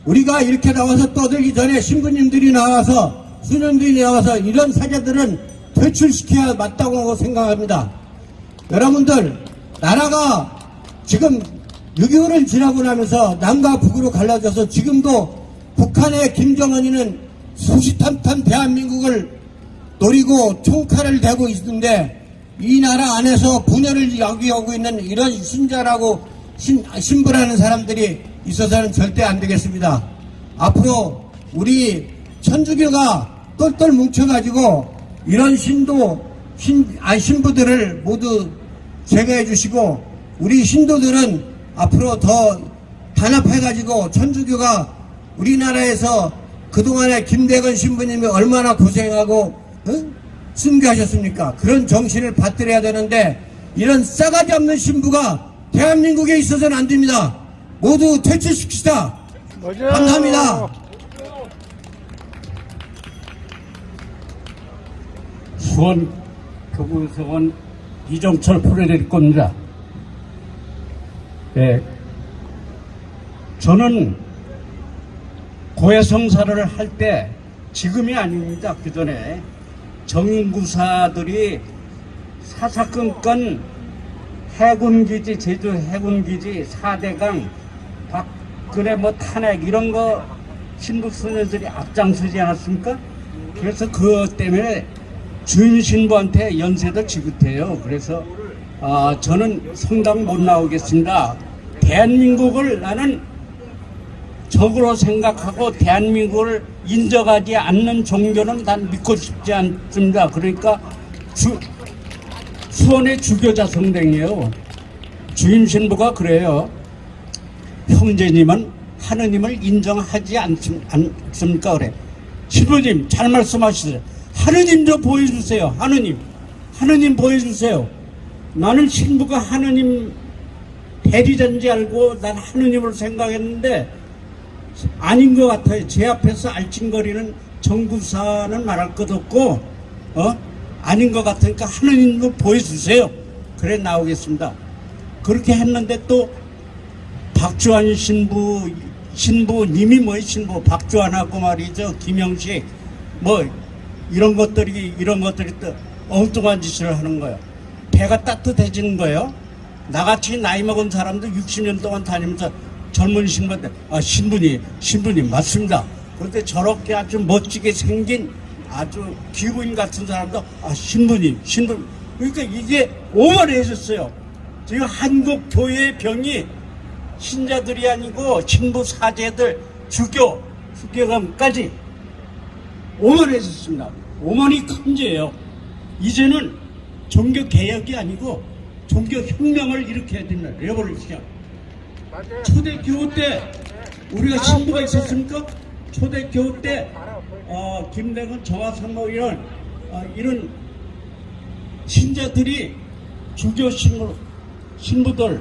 우리가 이렇게 나와서 떠들기 전에 신부님들이 나와서 수녀들이 나와서 이런 사제들은 퇴출시켜야 맞다고 생각합니다. 여러분들 나라가 지금 6.25를 지나고 나면서 남과 북으로 갈라져서 지금도 북한의 김정은이는 수시탄탄 대한민국을 노리고 총칼을 대고 있는데 이 나라 안에서 분열을 야기하고 있는 이런 신자라고 신부라는 사람들이 있어서는 절대 안 되겠습니다. 앞으로 우리 천주교가 똘똘 뭉쳐가지고 이런 신부들을 모두 제거해 주시고 우리 신도들은 앞으로 더 단합해가지고 천주교가 우리나라에서 그동안에 김대건 신부님이 얼마나 고생하고 순교하셨습니까? 그런 정신을 받들어야 되는데 이런 싸가지 없는 신부가 대한민국에 있어서는 안 됩니다. 모두 퇴출시키시다. 감사합니다. 수원 교구서원 이정철 프로레일 겁니다. 네. 저는 고해성사를 할 때 지금이 아닙니다. 그 전에 정인구사들이 사사건건 해군기지, 제주 해군기지 4대강 박근혜 탄핵 이런 거 신부수녀들이 앞장서지 않았습니까? 그래서 그것 때문에 주인 신부한테 연세도 지긋해요. 그래서 저는 성당 못 나오겠습니다. 대한민국을 나는 적으로 생각하고 대한민국을 인정하지 않는 종교는 난 믿고 싶지 않습니다. 그러니까 수원의 주교자 성당이에요. 주임 신부가 그래요. 형제님은 하느님을 인정하지 않습니까? 그래. 신부님 잘 말씀하시세요. 하느님 좀 보여주세요. 하느님 보여주세요. 나는 신부가 하느님 대리자인지 알고 난 하느님을 생각했는데 아닌 것 같아요. 제 앞에서 알찡거리는 정구사는 말할 것 없고 아닌 것 같으니까 하느님도 보여주세요. 그래 나오겠습니다. 그렇게 했는데 또 박주환 신부님이 뭐예요? 신부 박주환하고 말이죠. 김영식 뭐 이런 것들이 또 엉뚱한 짓을 하는 거예요. 배가 따뜻해지는 거예요. 나같이 나이 먹은 사람도 60년 동안 다니면서 젊은 신부한테 신부님 맞습니다. 그런데 저렇게 아주 멋지게 생긴 아주 귀부인 같은 사람도 신부님 그러니까 이게 오만해졌어요. 지금 한국 교회의 병이 신자들이 아니고 신부 사제들 주교감까지 오만해졌습니다. 오만이 큰 죄예요. 이제는 종교 개혁이 아니고 종교 혁명을 일으켜야 됩니다. 레볼루션. 초대교회 때 우리가 신부가 있었습니까? 초대교회 때 김대건 정화성 뭐 이런 신자들이 주교 신부들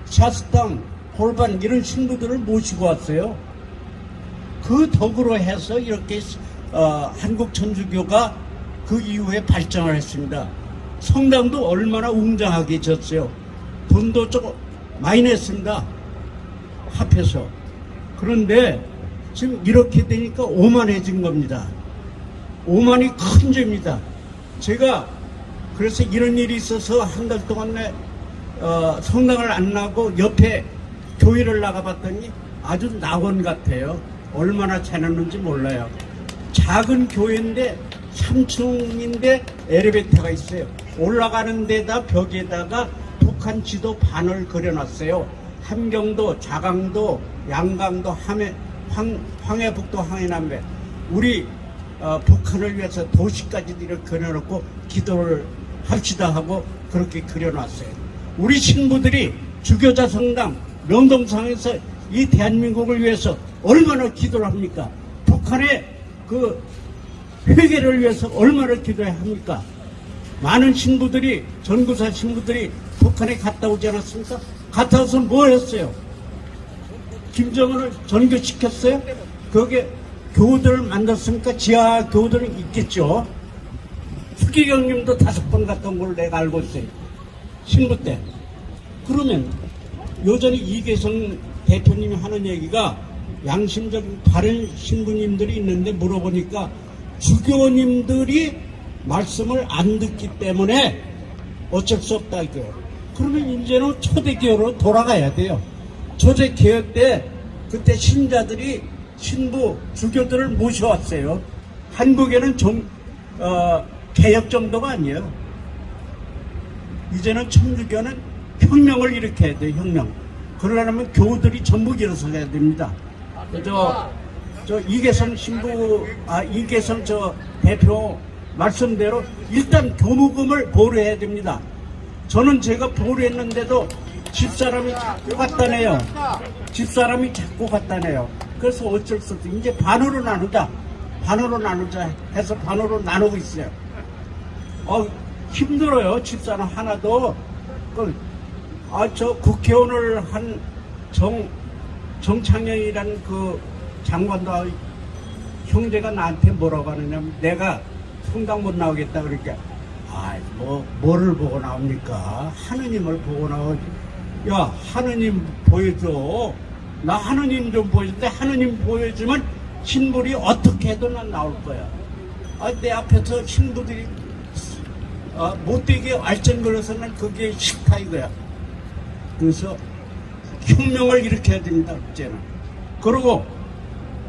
샤스당 골반 이런 신부들을 모시고 왔어요. 그 덕으로 해서 이렇게 한국 천주교가 그 이후에 발전을 했습니다. 성당도 얼마나 웅장하게 졌어요. 돈도 조금 많이 냈습니다. 합해서. 그런데 지금 이렇게 되니까 오만해진 겁니다. 오만이 큰 죄입니다. 제가 그래서 이런 일이 있어서 한 달 동안 성당을 안 나고 옆에 교회를 나가봤더니 아주 낙원 같아요. 얼마나 잘했는지 몰라요. 작은 교회인데 3층인데 엘리베이터가 있어요. 올라가는 데다 벽에다가 북한 지도 반을 그려놨어요. 함경도, 자강도, 양강도, 황해북도, 황해남도 우리 북한을 위해서 도시까지도 이렇게 그려놓고 기도를 합시다 하고 그렇게 그려놨어요. 우리 신부들이 주교자 성당 명동상에서 이 대한민국을 위해서 얼마나 기도를 합니까? 북한의 그 회개를 위해서 얼마나 기도해야 합니까? 많은 신부들이 전구사 신부들이 북한에 갔다 오지 않았습니까? 갔다 와서 뭐 했어요? 김정은을 전교시켰어요? 거기에 교우들을 만났으니까 지하 교우들은 있겠죠. 수기경님도 5번 갔던 걸로 내가 알고 있어요. 신부 때. 그러면 여전히 이계성 대표님이 하는 얘기가 양심적인 다른 신부님들이 있는데 물어보니까 주교님들이 말씀을 안 듣기 때문에 어쩔 수 없다 이거예요. 그러면 이제는 초대교회로 돌아가야 돼요. 초대교회 때 그때 신자들이 신부 주교들을 모셔왔어요. 한국에는 개혁 정도가 아니에요. 이제는 천주교는 혁명을 일으켜야 돼요. 혁명. 그러려면 교우들이 전부 일어서야 됩니다. 저 이계성 신부, 이계성 저 대표 말씀대로 일단 교무금을 보류해야 됩니다. 저는 제가 보류했는데도 집사람이 자꾸 갖다 내요. 집사람이 자꾸 갖다 내요. 그래서 어쩔 수 없어. 이제 반으로 나누자 해서 반으로 나누고 있어요. 힘들어요. 집사람 하나도. 저 국회의원을 한 정창영이라는 그 장관도 형제가 나한테 뭐라고 하느냐면 내가 성당 못 나오겠다 그러니까 뭐를 보고 나옵니까? 하느님을 보고 나오지. 야, 하느님 보여줘. 나 하느님 좀 보여줄때 하느님 보여주면 신부들이 어떻게 해도 난 나올 거야. 내 앞에서 신부들이 못되게 알짱거려서 난 그게 싫다 이거야. 그래서 혁명을 일으켜야 됩니다. 이제는. 그리고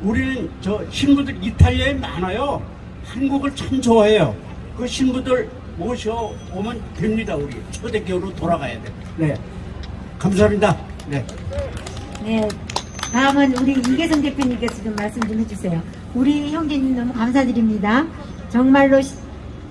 우리는 저 신부들 이탈리아에 많아요. 한국을 참 좋아해요. 그 신부들 모셔오면 됩니다. 우리 초대교회로 돌아가야 돼. 네, 감사합니다. 네. 네, 다음은 우리 이계성 대표님께서 좀 말씀 좀 해주세요. 우리 형제님 너무 감사드립니다. 정말로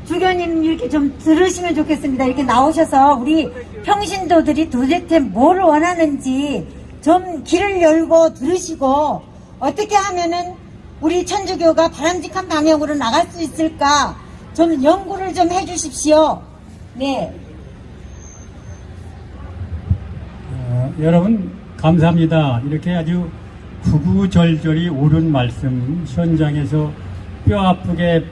주교님 이렇게 좀 들으시면 좋겠습니다. 이렇게 나오셔서 우리 평신도들이 도대체 뭘 원하는지 좀 길을 열고 들으시고 어떻게 하면은 우리 천주교가 바람직한 방향으로 나갈 수 있을까 좀 연구를 좀 해주십시오. 네. 여러분 감사합니다. 이렇게 아주 구구절절이 옳은 말씀 현장에서 뼈 아프게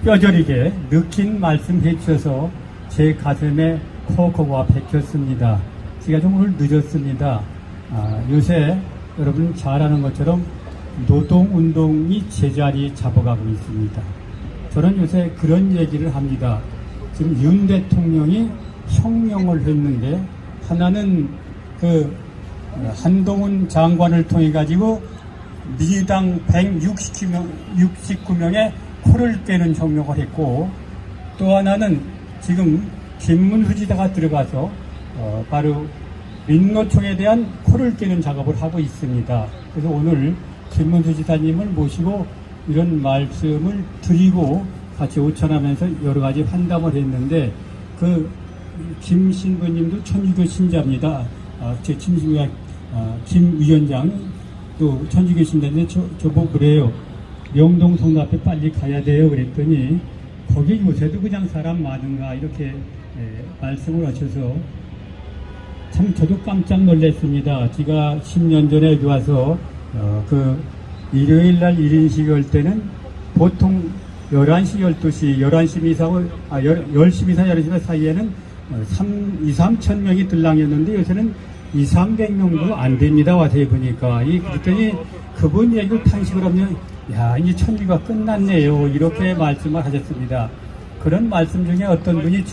뼈저리게 느낀 말씀 해주셔서 제 가슴에 코코가 박혔습니다. 제가 좀 오늘 늦었습니다. 요새 여러분 잘 아는 것처럼 노동운동이 제자리 잡아가고 있습니다. 저는 요새 그런 얘기를 합니다. 지금 윤 대통령이 혁명을 했는데 하나는 그 한동훈 장관을 통해 가지고 민주당 169명의 코를 깨는 혁명을 했고 또 하나는 지금 김문수 지사가 들어가서 바로 민노총에 대한 코를 깨는 작업을 하고 있습니다. 그래서 오늘 김문수 지사님을 모시고 이런 말씀을 드리고 같이 오찬하면서 여러 가지 환담을 했는데 그 김 신부님도 천주교 신자입니다. 제 친구가 김 위원장 또 천주교 신자인데 저보고 그래요. 명동 성당 앞에 빨리 가야 돼요. 그랬더니 거기 요새도 그냥 사람 많은가 이렇게 말씀을 하셔서 참 저도 깜짝 놀랐습니다. 제가 10년 전에 여기 와서 그 일요일날 1인식 할 때는 보통 11시, 12시, 11시 미사하고 10시 미사, 11시 사이에는 2-3천 명이 들랑이었는데 요새는 200-300명도 안 됩니다. 와서 해보니까 그랬더니 그분 얘기를 탄식을 하면 야 이제 천주가 끝났네요. 이렇게 말씀을 하셨습니다. 그런 말씀 중에 어떤 분이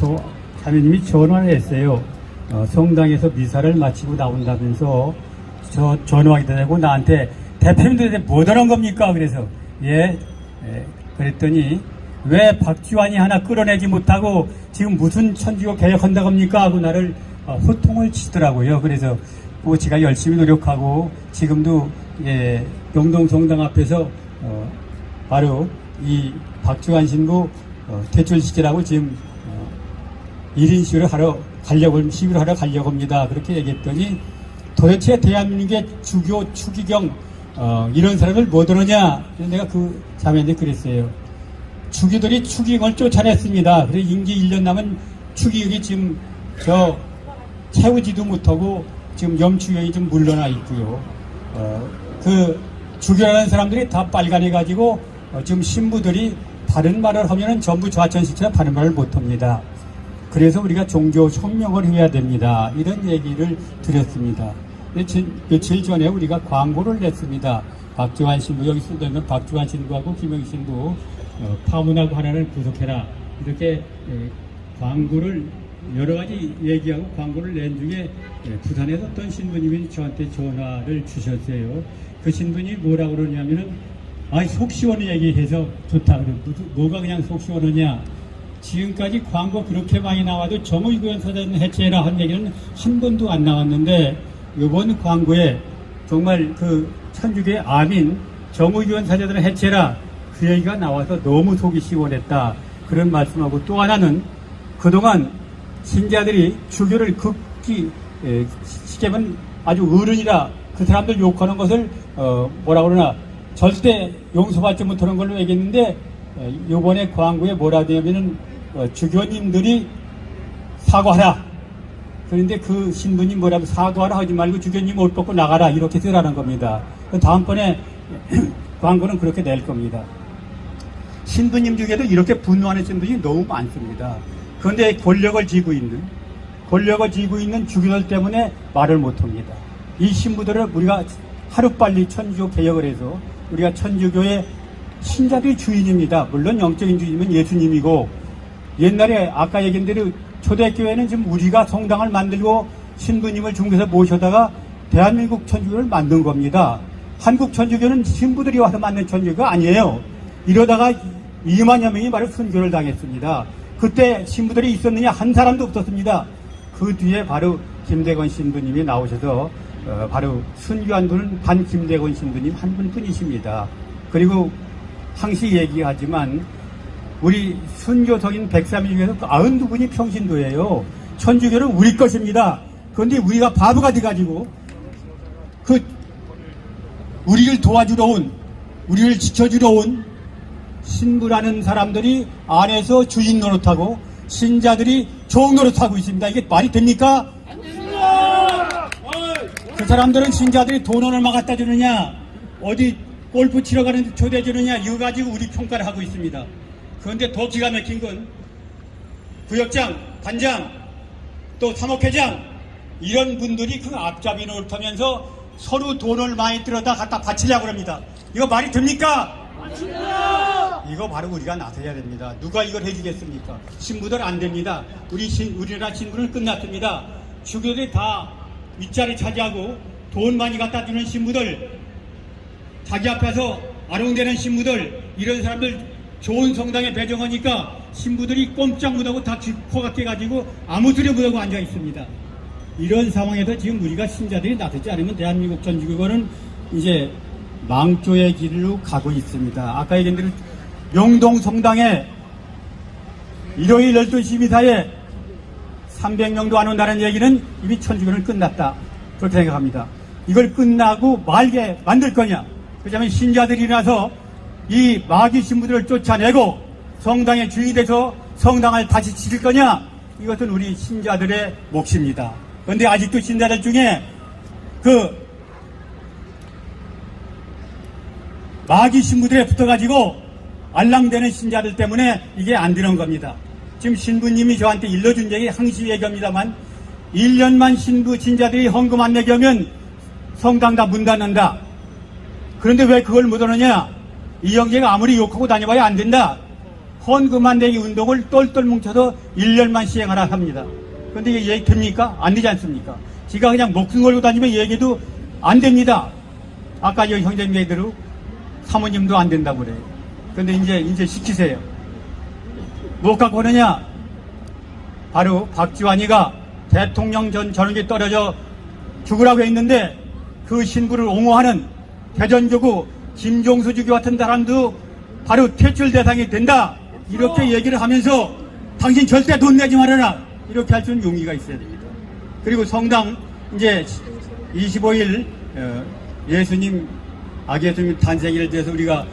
자매님이 전화를 했어요. 성당에서 미사를 마치고 나온다면서 전화하게 되고 나한테 대표님들 못 오는 겁니까? 그래서 그랬더니 왜 박지환이 하나 끌어내지 못하고 지금 무슨 천주교 개혁한다고 합니까? 하고 나를 호통을 치더라고요. 그래서 제가 열심히 노력하고 지금도 명동 성당 앞에서 바로 이 박지환 신부 퇴출시키라고 지금 1인 시위를 시위를 하러 가려고 합니다. 그렇게 얘기했더니 도대체 대한민국의 주교 추기경 이런 사람을 못 오느냐? 내가 그 자매한테 그랬어요. 추기들이 추기경을 쫓아냈습니다. 그래서 임기 1년 남은 추기경이 지금 채우지도 못하고 지금 염추경이 좀 물러나 있고요. 그 주교라는 사람들이 다 빨간해가지고 지금 신부들이 바른 말을 하면은 전부 좌천시켜서 바른 말을 못합니다. 그래서 우리가 종교 혁명을 해야 됩니다. 이런 얘기를 드렸습니다. 며칠 전에 우리가 광고를 냈습니다. 박지환 신부, 여기 쓰는 박지환 신부하고 김영희 신부 파문하고 하나를 구속해라. 이렇게 광고를 여러 가지 얘기하고 광고를 낸 중에 부산에서 어떤 신부님이 저한테 전화를 주셨어요. 그 신부님이 뭐라고 그러냐면은 속 시원한 얘기해서 좋다. 그래. 뭐가 그냥 속 시원하냐. 지금까지 광고 그렇게 많이 나와도 정의교원 사전 해체해라 한 얘기는 한 번도 안 나왔는데 이번 광고에 정말 그 천주교의 아민 정의교원 사제들은 해체라 그 얘기가 나와서 너무 속이 시원했다. 그런 말씀하고 또 하나는 그동안 신자들이 주교를 극히 시키면 아주 어른이라 그 사람들 욕하는 것을 뭐라 그러나 절대 용서받지 못하는 걸로 얘기했는데 요번에 광고에 뭐라 하냐면은 주교님들이 사과하라. 그런데 그 신부님 뭐라고 사과하라 하지 말고 주교님 옷 벗고 나가라 이렇게 쓰라는 겁니다. 다음번에 광고는 그렇게 낼 겁니다. 신부님 중에도 이렇게 분노하는 신부님이 너무 많습니다. 그런데 권력을 쥐고 있는 주교들 때문에 말을 못합니다. 이 신부들을 우리가 하루빨리 천주교 개혁을 해서 우리가 천주교의 신자들이 주인입니다. 물론 영적인 주인은 예수님이고 옛날에 아까 얘기한 대로 초대교회는 지금 우리가 성당을 만들고 신부님을 중국에서 모셔다가 대한민국 천주교를 만든 겁니다. 한국 천주교는 신부들이 와서 만든 천주교가 아니에요. 이러다가 2만여 명이 바로 순교를 당했습니다. 그때 신부들이 있었느냐? 한 사람도 없었습니다. 그 뒤에 바로 김대건 신부님이 나오셔서 바로 순교한 분은 반 김대건 신부님 한 분뿐이십니다. 그리고 항시 얘기하지만 우리 순교성인 103일 중에서 92분이 평신도예요. 천주교는 우리 것입니다. 그런데 우리가 바보가 돼가지고 우리를 도와주러 온, 우리를 지켜주러 온 신부라는 사람들이 안에서 주인 노릇하고 신자들이 종 노릇하고 있습니다. 이게 말이 됩니까? 그 사람들은 신자들이 돈 얼마 갖다 주느냐, 어디 골프 치러 가는데 초대해 주느냐, 이거 가지고 우리 평가를 하고 있습니다. 그런데 더 기가 막힌 건 구역장, 단장, 또 사목회장 이런 분들이 그 앞잡이 노릇하면서 서로 돈을 많이 들어다 갖다 바치려고 합니다. 이거 말이 됩니까? 이거 바로 우리가 나서야 됩니다. 누가 이걸 해주겠습니까? 신부들 안 됩니다. 우리나라 신부는 끝났습니다. 주교들이 다 윗자리 차지하고 돈 많이 갖다 주는 신부들, 자기 앞에서 아롱대는 신부들, 이런 사람들 좋은 성당에 배정하니까 신부들이 꼼짝 못하고 다 쥐코가 깨가지고 아무 소리 못하고 앉아 있습니다. 이런 상황에서 지금 우리가 신자들이 나서지 않으면 대한민국 천주교는 이제 망조의 길로 가고 있습니다. 아까 얘기한 대로 명동 성당에 일요일 12시 미사에 300명도 안 온다는 얘기는 이미 천주교는 끝났다. 그렇게 생각합니다. 이걸 끝나고 말게 만들 거냐? 그렇다면 신자들이 일어나서 이 마귀 신부들을 쫓아내고 성당의 주인이 돼서 성당을 다시 지킬 거냐? 이것은 우리 신자들의 몫입니다. 그런데 아직도 신자들 중에 그 마귀 신부들에 붙어가지고 알랑대는 신자들 때문에 이게 안 되는 겁니다. 지금 신부님이 저한테 일러준 얘기 항시 얘기합니다만 1년만 신자들이 헌금 안 내게 하면 성당 다 문 닫는다. 그런데 왜 그걸 못 하느냐? 이영재가 아무리 욕하고 다녀봐야 안 된다. 헌금 안 내기 운동을 똘똘 뭉쳐서 1년만 시행하라 합니다. 그런데 이게 얘기 됩니까? 안 되지 않습니까? 지가 그냥 목숨 걸고 다니면 얘기도 안 됩니다. 아까 여기 형제님 얘기대로 사모님도 안 된다고 그래요. 그런데 이제 시키세요. 못 갖고 오느냐? 바로 박지환이가 대통령 전원이 떨어져 죽으라고 했는데 그 신부를 옹호하는 대전교구 김종수 주교 같은 사람도 바로 퇴출 대상이 된다. 이렇게 얘기를 하면서 당신 절대 돈 내지 말아라. 이렇게 할 수 있는 용기가 있어야 됩니다. 그리고 성당 이제 25일 예수님 아기 예수님 탄생일에 대해서 우리가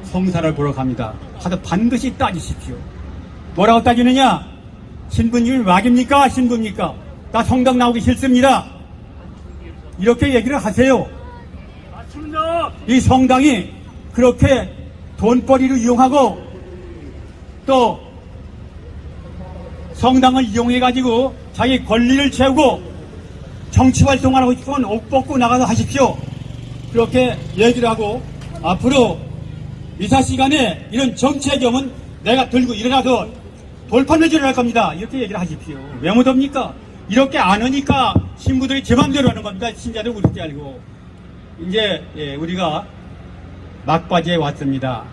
성사를 보러 갑니다. 가서 반드시 따지십시오. 뭐라고 따지느냐? 신부님이 마귀입니까? 신부입니까? 나 성당 나오기 싫습니다. 이렇게 얘기를 하세요. 이 성당이 그렇게 돈벌이를 이용하고 또 성당을 이용해가지고 자기 권리를 채우고 정치활동을 하고 싶으면 옷 벗고 나가서 하십시오. 그렇게 얘기를 하고 앞으로 미사 시간에 이런 정치의 경우는 내가 들고 일어나서 돌판매질을 할 겁니다. 이렇게 얘기를 하십시오. 왜 못합니까? 이렇게 안 하니까 신부들이 제 맘대로 하는 겁니다. 신자들 우습게 알고. 이제 우리가 막바지에 왔습니다.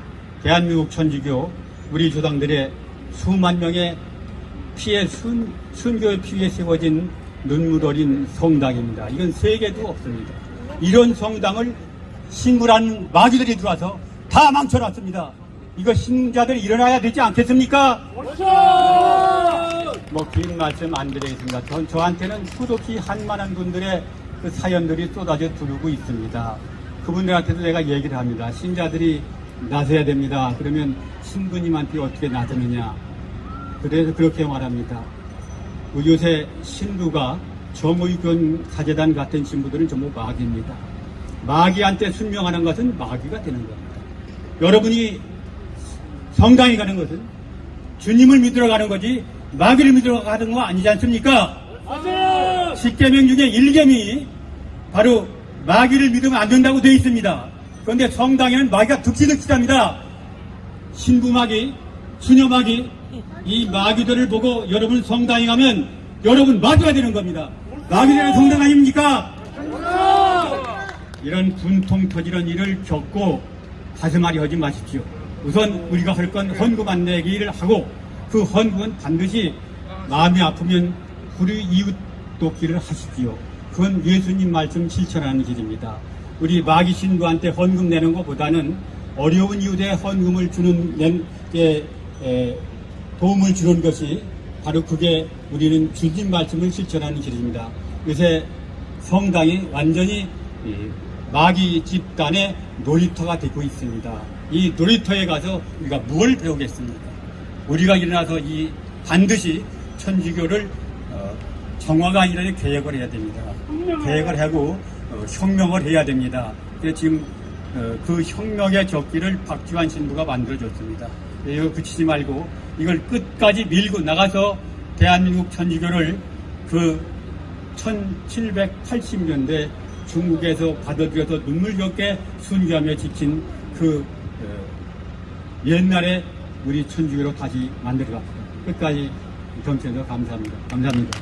대한민국 천주교 우리 조상들의 수만 명의 피해 순교의 피에 세워진 눈물 어린 성당입니다. 이건 세계도 없습니다. 이런 성당을 신부라는 마귀들이 들어와서 다 망쳐놨습니다. 이거 신자들이 일어나야 되지 않겠습니까? 뭐 긴 말씀 안 드리겠습니다. 저한테는 수도시 한만한 분들의 그 사연들이 쏟아져 들어오고 있습니다. 그분들한테도 내가 얘기를 합니다. 신자들이 나서야 됩니다. 그러면 신부님한테 어떻게 나서느냐. 그래서 그렇게 말합니다. 요새 신부가 정의견 사제단 같은 신부들은 전부 마귀입니다. 마귀한테 순명하는 것은 마귀가 되는 겁니다. 여러분이 성당에 가는 것은 주님을 믿으러 가는 거지 마귀를 믿으러 가는 거 아니지 않습니까? 맞아요. 10계명 중에 1계명이 바로 마귀를 믿으면 안 된다고 되어 있습니다. 그런데 성당에는 마귀가 득실득실합니다. 신부 마귀, 수녀 마귀, 이 마귀들을 보고 여러분 성당에 가면 여러분 마귀가 되는 겁니다. 마귀되는 성당 아닙니까? 이런 분통 터지는 일을 겪고 가슴앓이 하지 마십시오. 우선 우리가 할 건 헌금 안 내기를 하고 그 헌금은 반드시 마음이 아프면 우리 이웃 돕기를 하십시오. 그건 예수님 말씀 실천하는 길입니다. 우리 마귀 신부한테 헌금 내는 것보다는 어려운 이웃에 헌금을 주는 도움을 주는 것이 바로 그게 우리는 주님 말씀을 실천하는 길입니다. 요새 성당이 완전히 마귀 집단의 놀이터가 되고 있습니다. 이 놀이터에 가서 우리가 무엇을 배우겠습니까? 우리가 일어나서 반드시 천주교를 정화가 아니라 개혁을 해야 됩니다. 개혁을 하고 혁명을 해야 됩니다. 그래서 지금 그 혁명의 적기를 박주환 신부가 만들어줬습니다. 이거 그치지 말고 이걸 끝까지 밀고 나가서 대한민국 천주교를 그 1780년대 중국에서 받아들여서 눈물겹게 순교하며 지킨 그 옛날에 우리 천주교로 다시 만들어갑니다. 끝까지 경청해서 감사합니다. 감사합니다.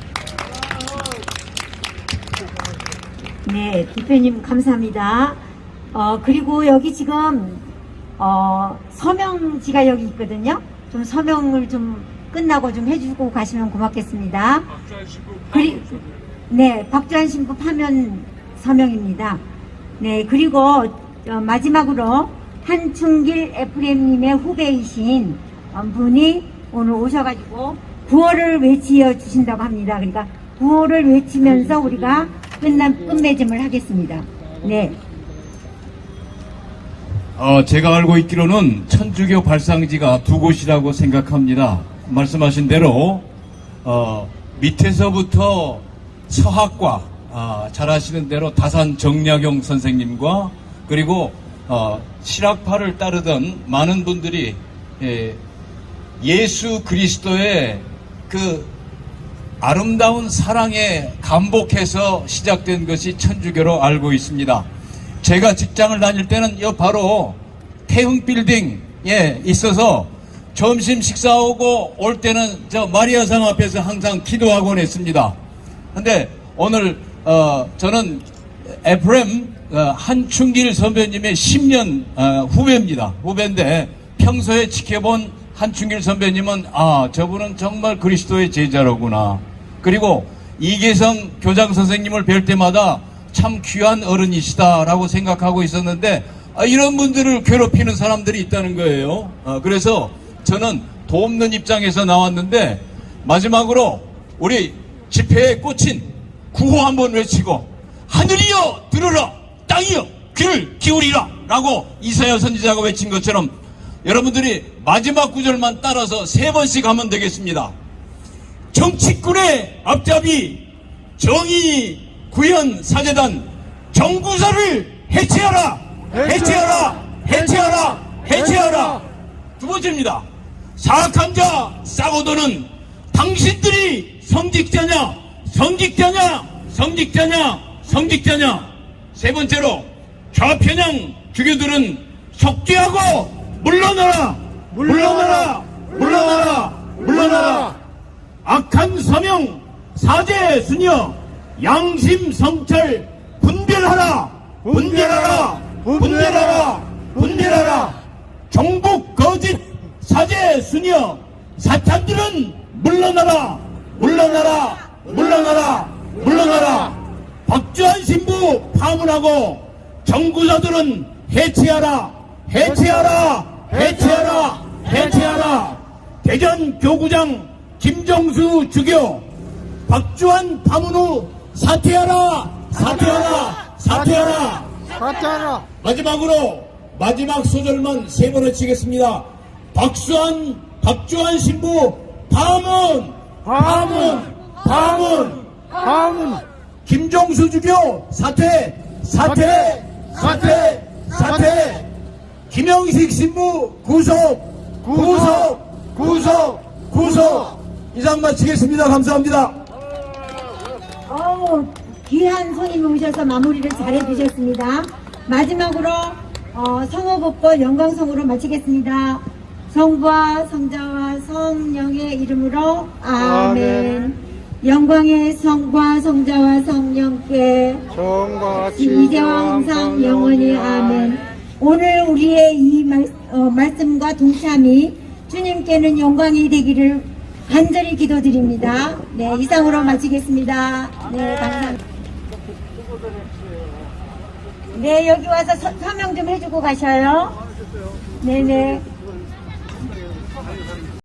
네, 대표님 감사합니다. 그리고 여기 지금 서명지가 여기 있거든요. 좀 서명을 좀 끝나고 좀 해주고 가시면 고맙겠습니다. 네, 박주환 신부 파면 서명입니다. 네, 그리고 마지막으로 한충길 FM님의 후배이신 분이 오늘 오셔가지고 구호를 외치어 주신다고 합니다. 그러니까 구호를 외치면서 우리가 끝맺음을 하겠습니다. 네. 제가 알고 있기로는 천주교 발상지가 두 곳이라고 생각합니다. 말씀하신 대로 밑에서부터 서학과 잘 아시는 대로 다산 정약용 선생님과 그리고 실학파를 따르던 많은 분들이 예수 그리스도의 그 아름다운 사랑에 감복해서 시작된 것이 천주교로 알고 있습니다. 제가 직장을 다닐 때는 바로 태흥빌딩에 있어서 점심 식사하고 올 때는 저 마리아상 앞에서 항상 기도하곤 했습니다. 근데 오늘 저는 FM 한충길 선배님의 10년 후배입니다. 후배인데 평소에 지켜본 한충길 선배님은 저분은 정말 그리스도의 제자로구나. 그리고 이계성 교장 선생님을 뵐 때마다 참 귀한 어른이시다라고 생각하고 있었는데 이런 분들을 괴롭히는 사람들이 있다는 거예요. 그래서 저는 돕는 입장에서 나왔는데 마지막으로 우리 집회에 꽂힌 구호 한번 외치고 하늘이여 들으라 땅이여 귀를 기울이라 라고 이사야 선지자가 외친 것처럼 여러분들이 마지막 구절만 따라서 3번씩 하면 되겠습니다. 정치꾼의 앞잡이 정의 구현 사재단 정구사를 해체하라 해체하라 해체하라 해체하라. 두 번째입니다. 사악한 자 싸고도는 당신들이 성직자냐 성직자냐 성직자냐 성직자냐. 세 번째로 좌편향 주교들은 속죄하고 물러나라 물러나라 물러나라 물러나라. 악한 서명 사제 수녀 양심 성찰 분별하라 분별하라 분별하라 분별하라. 종북 거짓 사제 수녀 사탄들은 물러나라 물러나라 물러나라 물러나라. 박주환 신부 파문하고 정구사들은 해체하라 해체하라 해체하라 해체하라. 대전 교구장 김정수 주교 박주환 파문 후 사퇴하라 사퇴하라 사퇴하라 사퇴하라. 마지막으로 마지막 소절만 3번 외치겠습니다. 박주환 신부 파문 파문 파문 파문. 김정수 주교 사퇴 사퇴 사퇴 사퇴. 김영식 신부 구속 구속 구속 구속. 이상 마치겠습니다. 감사합니다. 귀한 손님이 오셔서 마무리를 잘 해주셨습니다. 마지막으로 성호복권 영광성으로 마치겠습니다. 성부와 성자와 성령의 이름으로 아멘. 영광의 성과 성자와 성령께 이제와 항상 영원히 아멘. 오늘 우리의 이 말씀과 동참이 주님께는 영광이 되기를 간절히 기도드립니다. 네, 이상으로 마치겠습니다. 네, 감사합니다. 네, 여기 와서 서명 좀 해주고 가셔요. 네네.